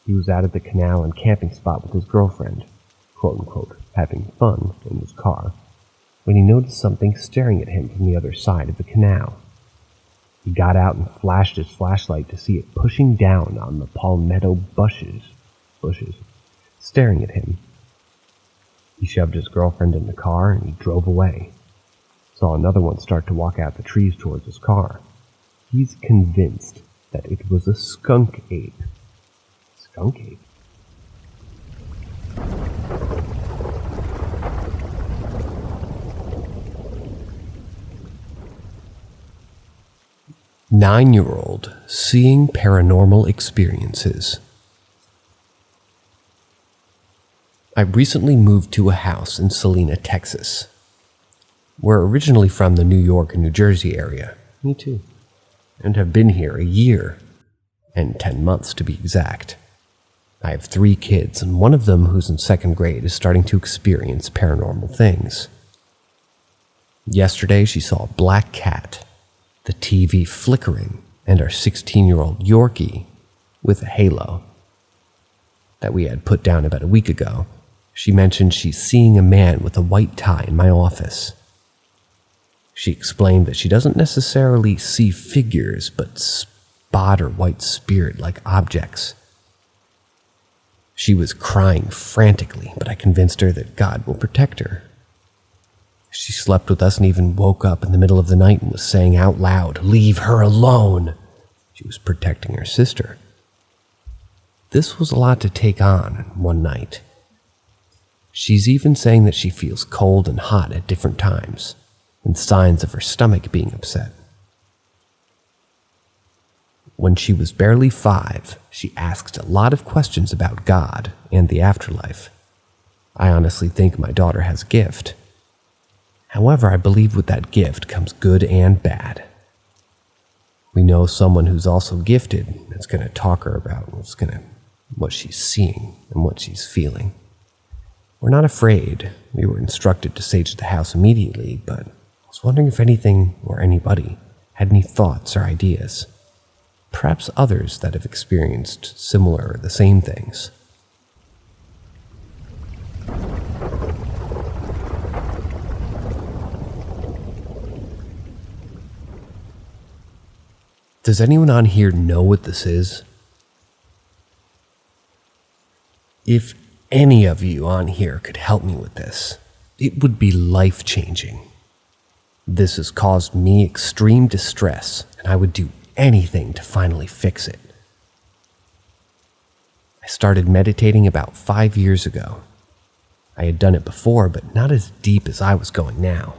He was out at the canal and camping spot with his girlfriend, quote-unquote, having fun in his car, when he noticed something staring at him from the other side of the canal. He got out and flashed his flashlight to see it pushing down on the palmetto bushes, staring at him. He shoved his girlfriend in the car and he drove away. Saw another one start to walk out the trees towards his car. He's convinced that it was a skunk ape. Skunk ape? Nine-year-old seeing paranormal experiences. I recently moved to a house in Salina, Texas. We're originally from the New York and New Jersey area. Me too. And have been here a year, and 10 months to be exact. I have 3 kids, and one of them, who's in 2nd grade, is starting to experience paranormal things. Yesterday, she saw a black cat, the TV flickering, and our 16-year-old Yorkie with a halo that we had put down about a week ago. She mentioned she's seeing a man with a white tie in my office. She explained that she doesn't necessarily see figures, but spot or white spirit-like objects. She was crying frantically, but I convinced her that God will protect her. She slept with us and even woke up in the middle of the night and was saying out loud, "Leave her alone." She was protecting her sister. This was a lot to take on one night. She's even saying that she feels cold and hot at different times, and signs of her stomach being upset. When she was barely 5, she asked a lot of questions about God and the afterlife. I honestly think my daughter has a gift. However, I believe with that gift comes good and bad. We know someone who's also gifted that's going to talk her about what she's seeing and what she's feeling. We're not afraid. We were instructed to sage the house immediately, but I was wondering if anything or anybody had any thoughts or ideas. Perhaps others that have experienced similar or the same things. Does anyone on here know what this is? If any of you on here could help me with this, it would be life-changing. This has caused me extreme distress, and I would do anything to finally fix it. I started meditating about 5 years ago. I had done it before, but not as deep as I was going now.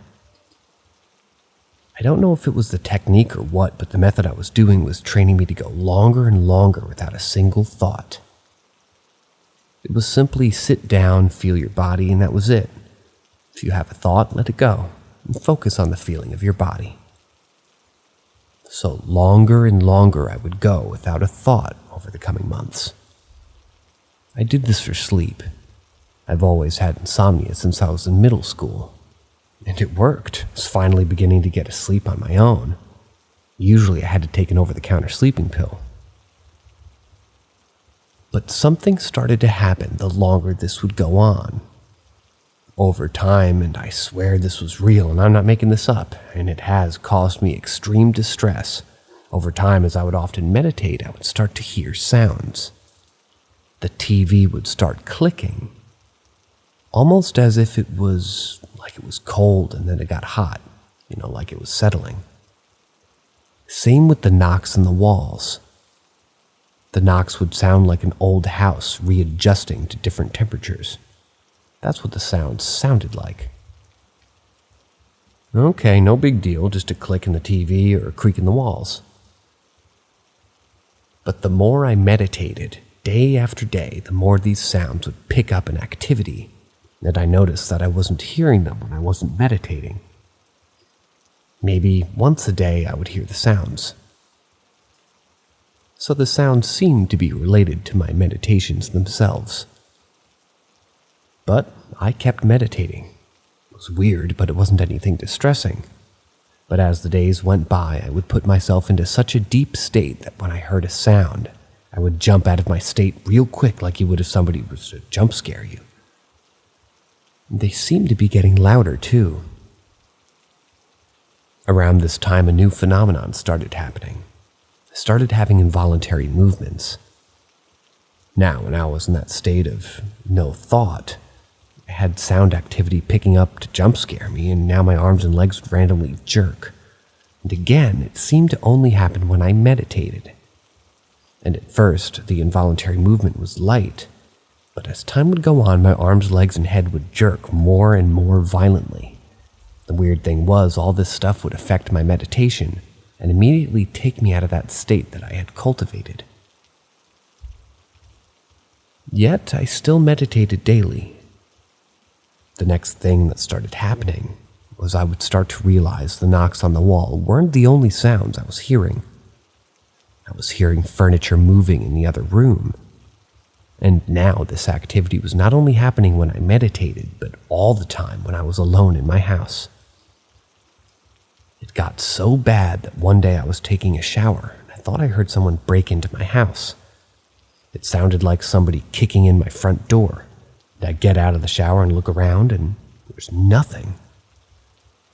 I don't know if it was the technique or what, but the method I was doing was training me to go longer and longer without a single thought. It was simply sit down, feel your body, and that was it. If you have a thought, let it go, and focus on the feeling of your body. So longer and longer I would go without a thought over the coming months. I did this for sleep. I've always had insomnia since I was in middle school. And it worked. I was finally beginning to get asleep on my own. Usually I had to take an over-the-counter sleeping pill. But something started to happen the longer this would go on. Over time, and I swear this was real and I'm not making this up, and it has caused me extreme distress. Over time, as I would often meditate, I would start to hear sounds. The TV would start clicking, almost as if it was cold and then it got hot, like it was settling. Same with the knocks on the walls. The knocks would sound like an old house readjusting to different temperatures. That's what the sounds sounded like. Okay, no big deal, just a click in the TV or a creak in the walls. But the more I meditated, day after day, the more these sounds would pick up in activity, and I noticed that I wasn't hearing them when I wasn't meditating. Maybe once a day I would hear the sounds. So the sounds seemed to be related to my meditations themselves. But I kept meditating. It was weird, but it wasn't anything distressing. But as the days went by, I would put myself into such a deep state that when I heard a sound, I would jump out of my state real quick like you would if somebody was to jump scare you. They seemed to be getting louder, too. Around this time, a new phenomenon started happening. I started having involuntary movements. Now, when I was in that state of no thought, I had sound activity picking up to jump scare me, and now my arms and legs would randomly jerk. And again, it seemed to only happen when I meditated. And at first, the involuntary movement was light, but as time would go on, my arms, legs, and head would jerk more and more violently. The weird thing was, all this stuff would affect my meditation and immediately take me out of that state that I had cultivated. Yet, I still meditated daily. The next thing that started happening was I would start to realize the knocks on the wall weren't the only sounds I was hearing. I was hearing furniture moving in the other room. And now this activity was not only happening when I meditated, but all the time when I was alone in my house. It got so bad that one day I was taking a shower and I thought I heard someone break into my house. It sounded like somebody kicking in my front door. And I get out of the shower and look around and there's nothing.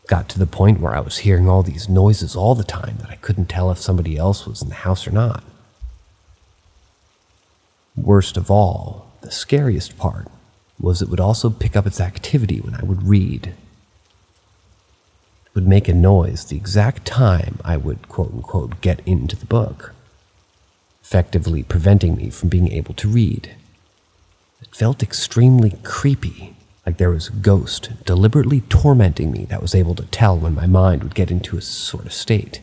got to the point where I was hearing all these noises all the time that I couldn't tell if somebody else was in the house or not. Worst of all, the scariest part, was it would also pick up its activity when I would read. It would make a noise the exact time I would quote-unquote get into the book, effectively preventing me from being able to read. It felt extremely creepy, like there was a ghost deliberately tormenting me that was able to tell when my mind would get into a sort of state.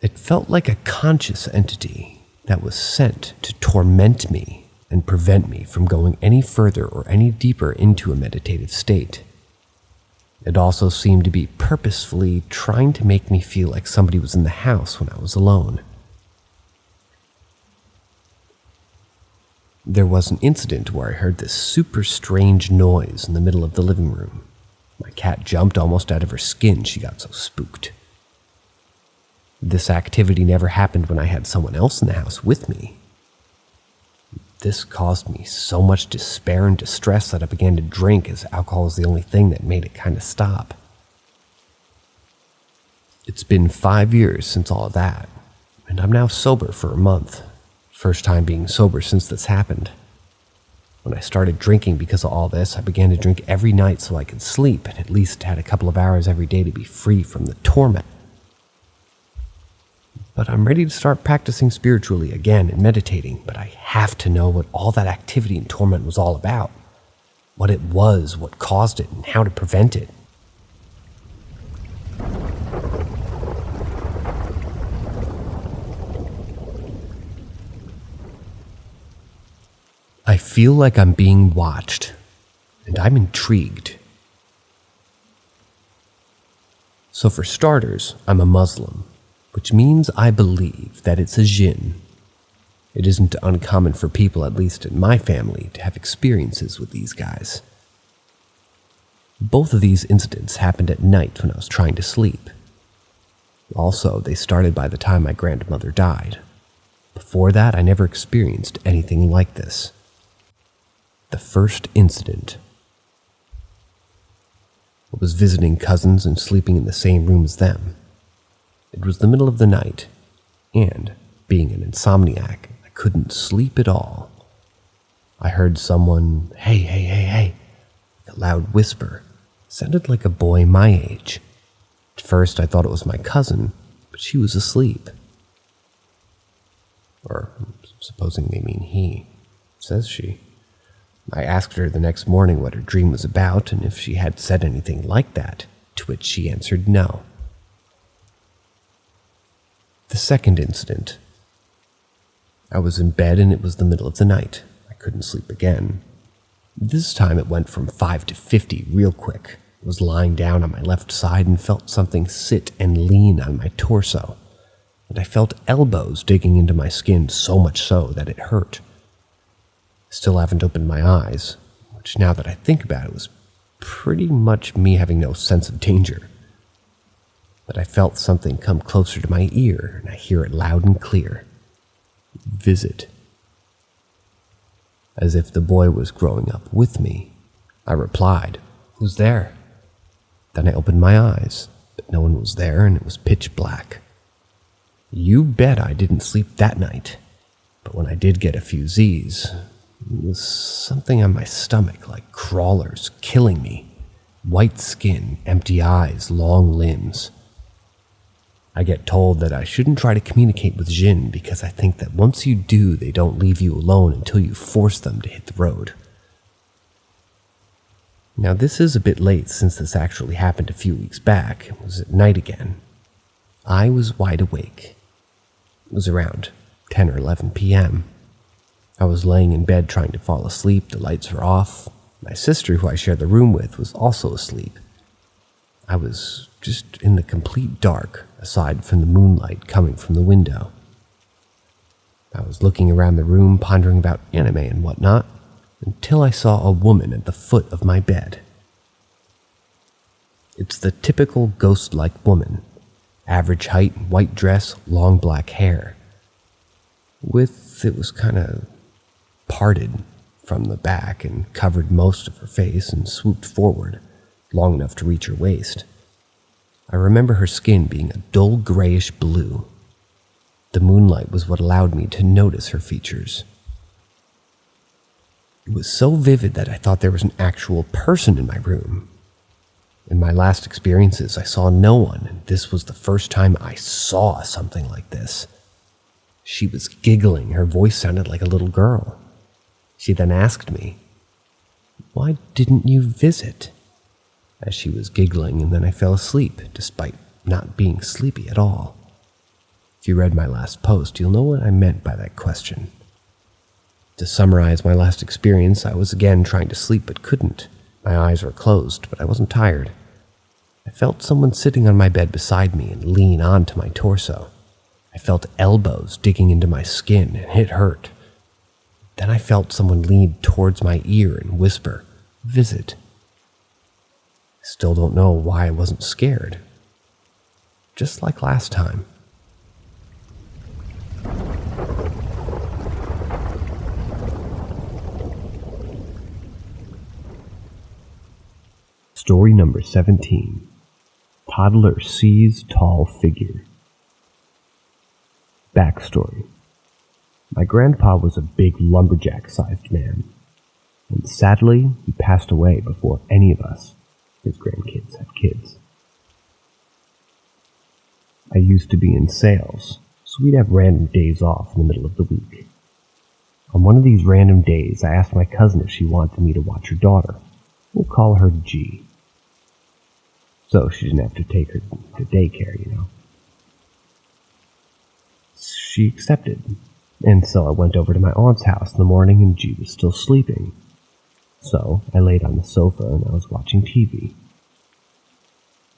It felt like a conscious entity that was sent to torment me and prevent me from going any further or any deeper into a meditative state. It also seemed to be purposefully trying to make me feel like somebody was in the house when I was alone. There was an incident where I heard this super strange noise in the middle of the living room. My cat jumped almost out of her skin, she got so spooked. This activity never happened when I had someone else in the house with me. This caused me so much despair and distress that I began to drink, as alcohol was the only thing that made it kind of stop. It's been 5 years since all of that, and I'm now sober for a month. First time being sober since this happened. When I started drinking because of all this, I began to drink every night so I could sleep and at least had a couple of hours every day to be free from the torment. But I'm ready to start practicing spiritually again and meditating, but I have to know what all that activity and torment was all about. What it was, what caused it, and how to prevent it. I feel like I'm being watched, and I'm intrigued. So for starters, I'm a Muslim, which means I believe that it's a jinn. It isn't uncommon for people, at least in my family, to have experiences with these guys. Both of these incidents happened at night when I was trying to sleep. Also, they started by the time my grandmother died. Before that, I never experienced anything like this. The first incident. I was visiting cousins and sleeping in the same room as them. It was the middle of the night, and, being an insomniac, I couldn't sleep at all. I heard someone, hey, a loud whisper. Sounded like a boy my age. At first I thought it was my cousin, but she was asleep. Or, supposing they mean he, says she. I asked her the next morning what her dream was about and if she had said anything like that, to which she answered no. The second incident. I was in bed and it was the middle of the night. I couldn't sleep again. This time it went from 5 to 50 real quick. I was lying down on my left side and felt something sit and lean on my torso. And I felt elbows digging into my skin so much so that it hurt. I still haven't opened my eyes, which now that I think about it was pretty much me having no sense of danger. But I felt something come closer to my ear, and I hear it loud and clear. Visit. As if the boy was growing up with me, I replied, "Who's there?" Then I opened my eyes, but no one was there and it was pitch black. You bet I didn't sleep that night, but when I did get a few Z's, it was something on my stomach like crawlers killing me. White skin, empty eyes, long limbs. I get told that I shouldn't try to communicate with jinn because I think that once you do, they don't leave you alone until you force them to hit the road. Now this is a bit late since this actually happened a few weeks back. It was at night again. I was wide awake. It was around 10 or 11 p.m. I was laying in bed trying to fall asleep. The lights were off. My sister, who I shared the room with, was also asleep. I was just in the complete dark, aside from the moonlight coming from the window. I was looking around the room, pondering about anime and whatnot, until I saw a woman at the foot of my bed. It's the typical ghost-like woman. Average height, white dress, long black hair. It was kind of parted from the back and covered most of her face and swooped forward, long enough to reach her waist. I remember her skin being a dull grayish blue. The moonlight was what allowed me to notice her features. It was so vivid that I thought there was an actual person in my room. In my last experiences, I saw no one, and this was the first time I saw something like this. She was giggling. Her voice sounded like a little girl. She then asked me, "Why didn't you visit?" As she was giggling, and then I fell asleep, despite not being sleepy at all. If you read my last post, you'll know what I meant by that question. To summarize my last experience, I was again trying to sleep but couldn't. My eyes were closed, but I wasn't tired. I felt someone sitting on my bed beside me and lean onto my torso. I felt elbows digging into my skin, and it hurt. Then I felt someone lean towards my ear and whisper, "Visit." I still don't know why I wasn't scared. Just like last time. Story number 17. Toddler sees tall figure. Backstory. My grandpa was a big lumberjack-sized man, and sadly, he passed away before any of us, his grandkids, had kids. I used to be in sales, so we'd have random days off in the middle of the week. On one of these random days, I asked my cousin if she wanted me to watch her daughter. We'll call her G. So she didn't have to take her to daycare, She accepted, and so I went over to my aunt's house in the morning and G was still sleeping. So I laid on the sofa and I was watching TV.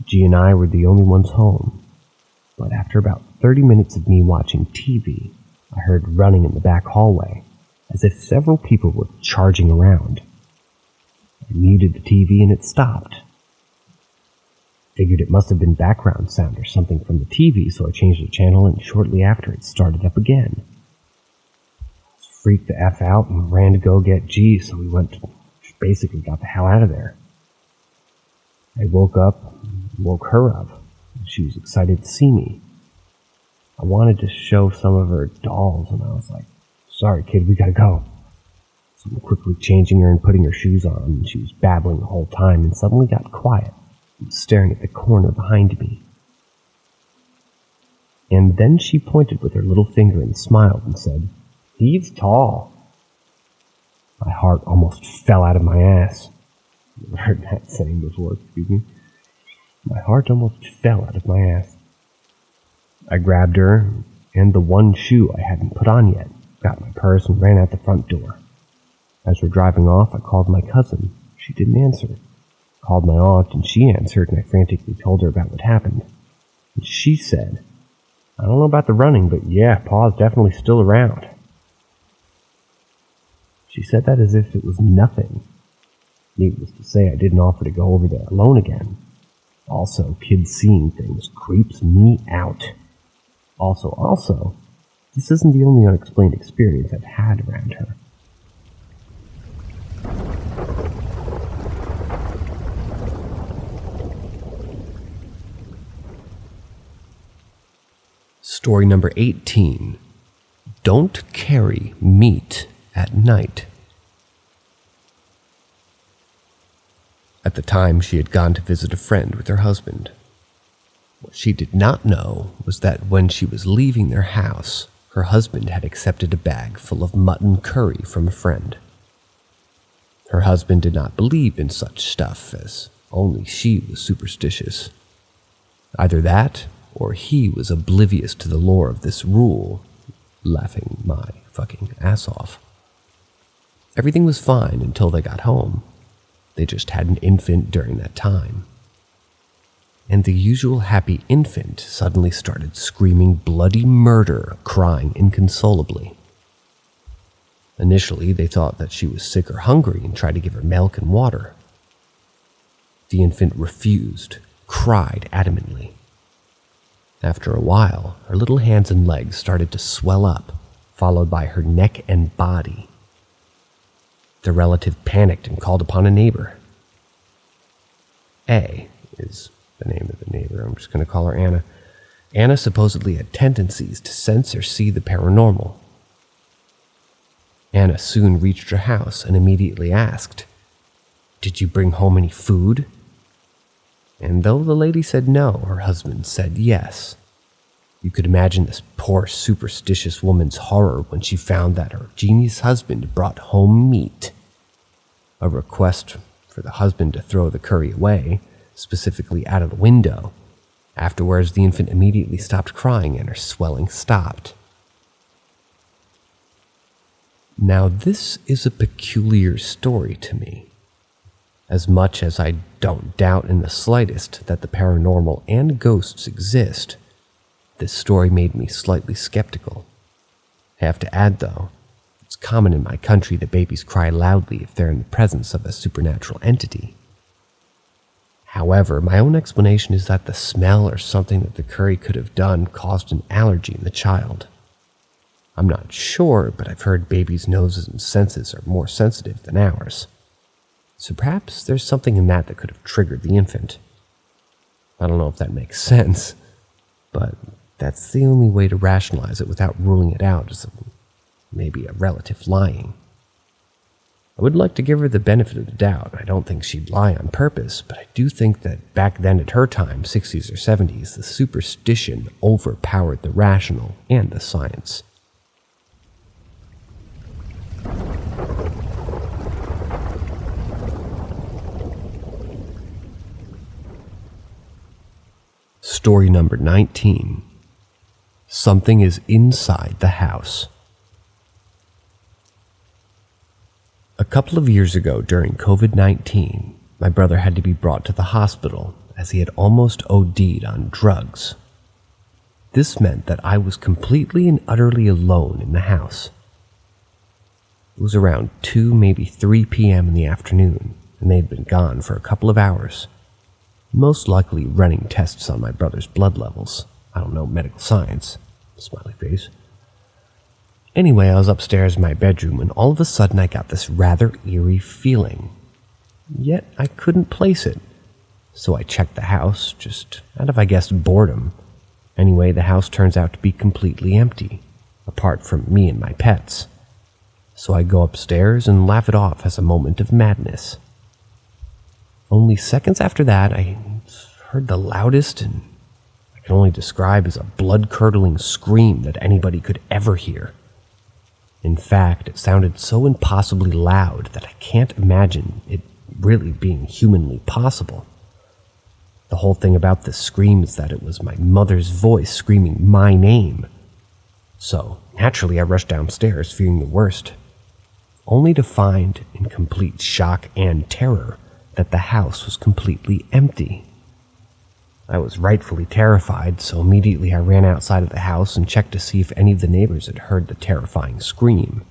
G and I were the only ones home, but after about 30 minutes of me watching TV, I heard running in the back hallway, as if several people were charging around. I muted the TV and it stopped. Figured it must have been background sound or something from the TV, so I changed the channel, and shortly after it started up again. I freaked the F out and ran to go get G, so we basically got the hell out of there. I woke her up, and she was excited to see me. I wanted to show some of her dolls, and I was like, "Sorry, kid, we gotta go." So I'm quickly changing her and putting her shoes on, and she was babbling the whole time, and suddenly got quiet. Staring at the corner behind me. And then she pointed with her little finger and smiled and said, "He's tall." My heart almost fell out of my ass. I've never heard that saying before, excuse me. My heart almost fell out of my ass. I grabbed her and the one shoe I hadn't put on yet, got my purse and ran out the front door. As we're driving off, I called my cousin. She didn't answer. Called my aunt, and she answered, and I frantically told her about what happened. And she said, "I don't know about the running, but yeah, Pa's definitely still around." She said that as if it was nothing. Needless to say, I didn't offer to go over there alone again. Also, kids seeing things creeps me out. Also, this isn't the only unexplained experience I've had around her. Story number 18. Don't carry meat at night. At the time, she had gone to visit a friend with her husband. What she did not know was that when she was leaving their house, her husband had accepted a bag full of mutton curry from a friend. Her husband did not believe in such stuff, as only she was superstitious. Either that, or he was oblivious to the lore of this rule, laughing my fucking ass off. Everything was fine until they got home. They just had an infant during that time. And the usual happy infant suddenly started screaming bloody murder, crying inconsolably. Initially, they thought that she was sick or hungry and tried to give her milk and water. The infant refused, cried adamantly. After a while, her little hands and legs started to swell up, followed by her neck and body. The relative panicked and called upon a neighbor. A is the name of the neighbor. I'm just going to call her Anna. Anna supposedly had tendencies to sense or see the paranormal. Anna soon reached her house and immediately asked, "Did you bring home any food?" And though the lady said no, her husband said yes. You could imagine this poor superstitious woman's horror when she found that her genius husband brought home meat. A request for the husband to throw the curry away, specifically out of the window. Afterwards, the infant immediately stopped crying and her swelling stopped. Now, this is a peculiar story to me. As much as I don't doubt in the slightest that the paranormal and ghosts exist, this story made me slightly skeptical. I have to add, though, it's common in my country that babies cry loudly if they're in the presence of a supernatural entity. However, my own explanation is that the smell or something that the curry could have done caused an allergy in the child. I'm not sure, but I've heard babies' noses and senses are more sensitive than ours. So perhaps there's something in that could have triggered the infant. I don't know if that makes sense, but that's the only way to rationalize it without ruling it out as maybe a relative lying. I would like to give her the benefit of the doubt. I don't think she'd lie on purpose, but I do think that back then at her time, 60s or 70s, the superstition overpowered the rational and the science. Story number 19. Something is inside the house. A couple of years ago during COVID-19, my brother had to be brought to the hospital as he had almost OD'd on drugs. This meant that I was completely and utterly alone in the house. It was around 2, maybe 3 p.m. in the afternoon, and they had been gone for a couple of hours, most likely running tests on my brother's blood levels. I don't know medical science. Smiley face. Anyway, I was upstairs in my bedroom when all of a sudden I got this rather eerie feeling. Yet I couldn't place it. So I checked the house, just out of, I guess, boredom. Anyway, the house turns out to be completely empty, apart from me and my pets. So I go upstairs and laugh it off as a moment of madness. Only seconds after that, I heard the loudest and I can only describe as a blood-curdling scream that anybody could ever hear. In fact, it sounded so impossibly loud that I can't imagine it really being humanly possible. The whole thing about this scream is that it was my mother's voice screaming my name. So, naturally, I rushed downstairs fearing the worst, only to find, in complete shock and terror, that the house was completely empty. I was rightfully terrified, so immediately I ran outside of the house and checked to see if any of the neighbors had heard the terrifying scream.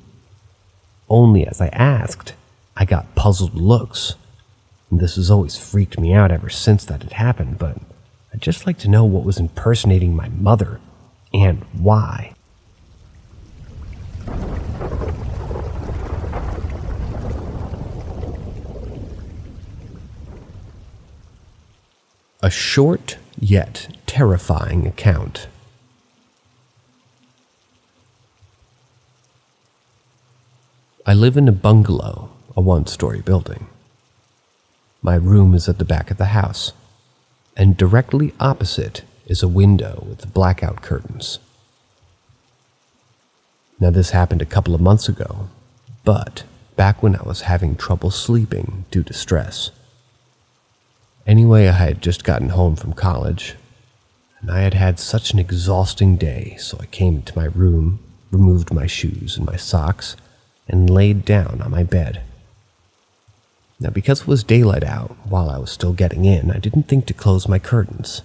Only as I asked, I got puzzled looks. And this has always freaked me out ever since that had happened, but I'd just like to know what was impersonating my mother, and why. A short yet terrifying account. I live in a bungalow, a one-story building. My room is at the back of the house, and directly opposite is a window with blackout curtains. Now, this happened a couple of months ago, but back when I was having trouble sleeping due to stress. Anyway, I had just gotten home from college, and I had had such an exhausting day, so I came into my room, removed my shoes and my socks, and laid down on my bed. Now, because it was daylight out while I was still getting in, I didn't think to close my curtains.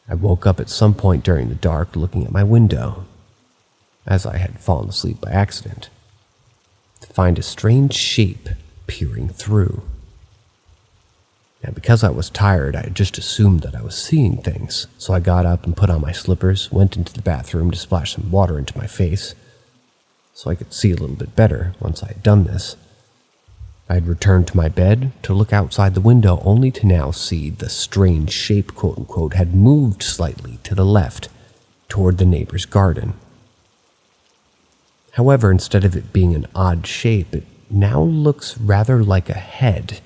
I woke up at some point during the dark looking at my window, as I had fallen asleep by accident, to find a strange shape peering through. Now, because I was tired, I had just assumed that I was seeing things, so I got up and put on my slippers, went into the bathroom to splash some water into my face, so I could see a little bit better once I had done this. I had returned to my bed to look outside the window, only to now see the strange shape, quote unquote, had moved slightly to the left toward the neighbor's garden. However, instead of it being an odd shape, it now looks rather like a head.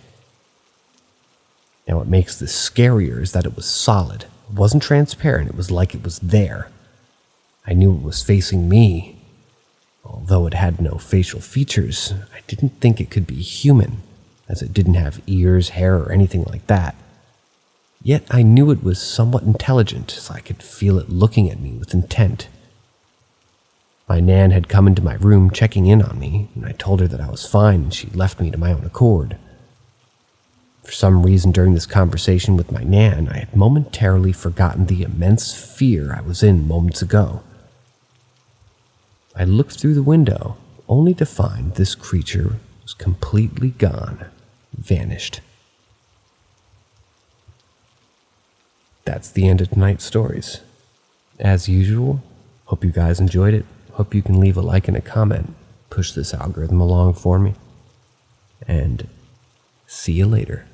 Now, what makes this scarier is that it was solid. It wasn't transparent, it was like it was there. I knew it was facing me. Although it had no facial features, I didn't think it could be human, as it didn't have ears, hair, or anything like that. Yet I knew it was somewhat intelligent, as I could feel it looking at me with intent. My nan had come into my room checking in on me, and I told her that I was fine and she left me to my own accord. For some reason during this conversation with my nan, I had momentarily forgotten the immense fear I was in moments ago. I looked through the window, only to find this creature was completely gone, vanished. That's the end of tonight's stories. As usual, hope you guys enjoyed it. Hope you can leave a like and a comment. Push this algorithm along for me. And see you later.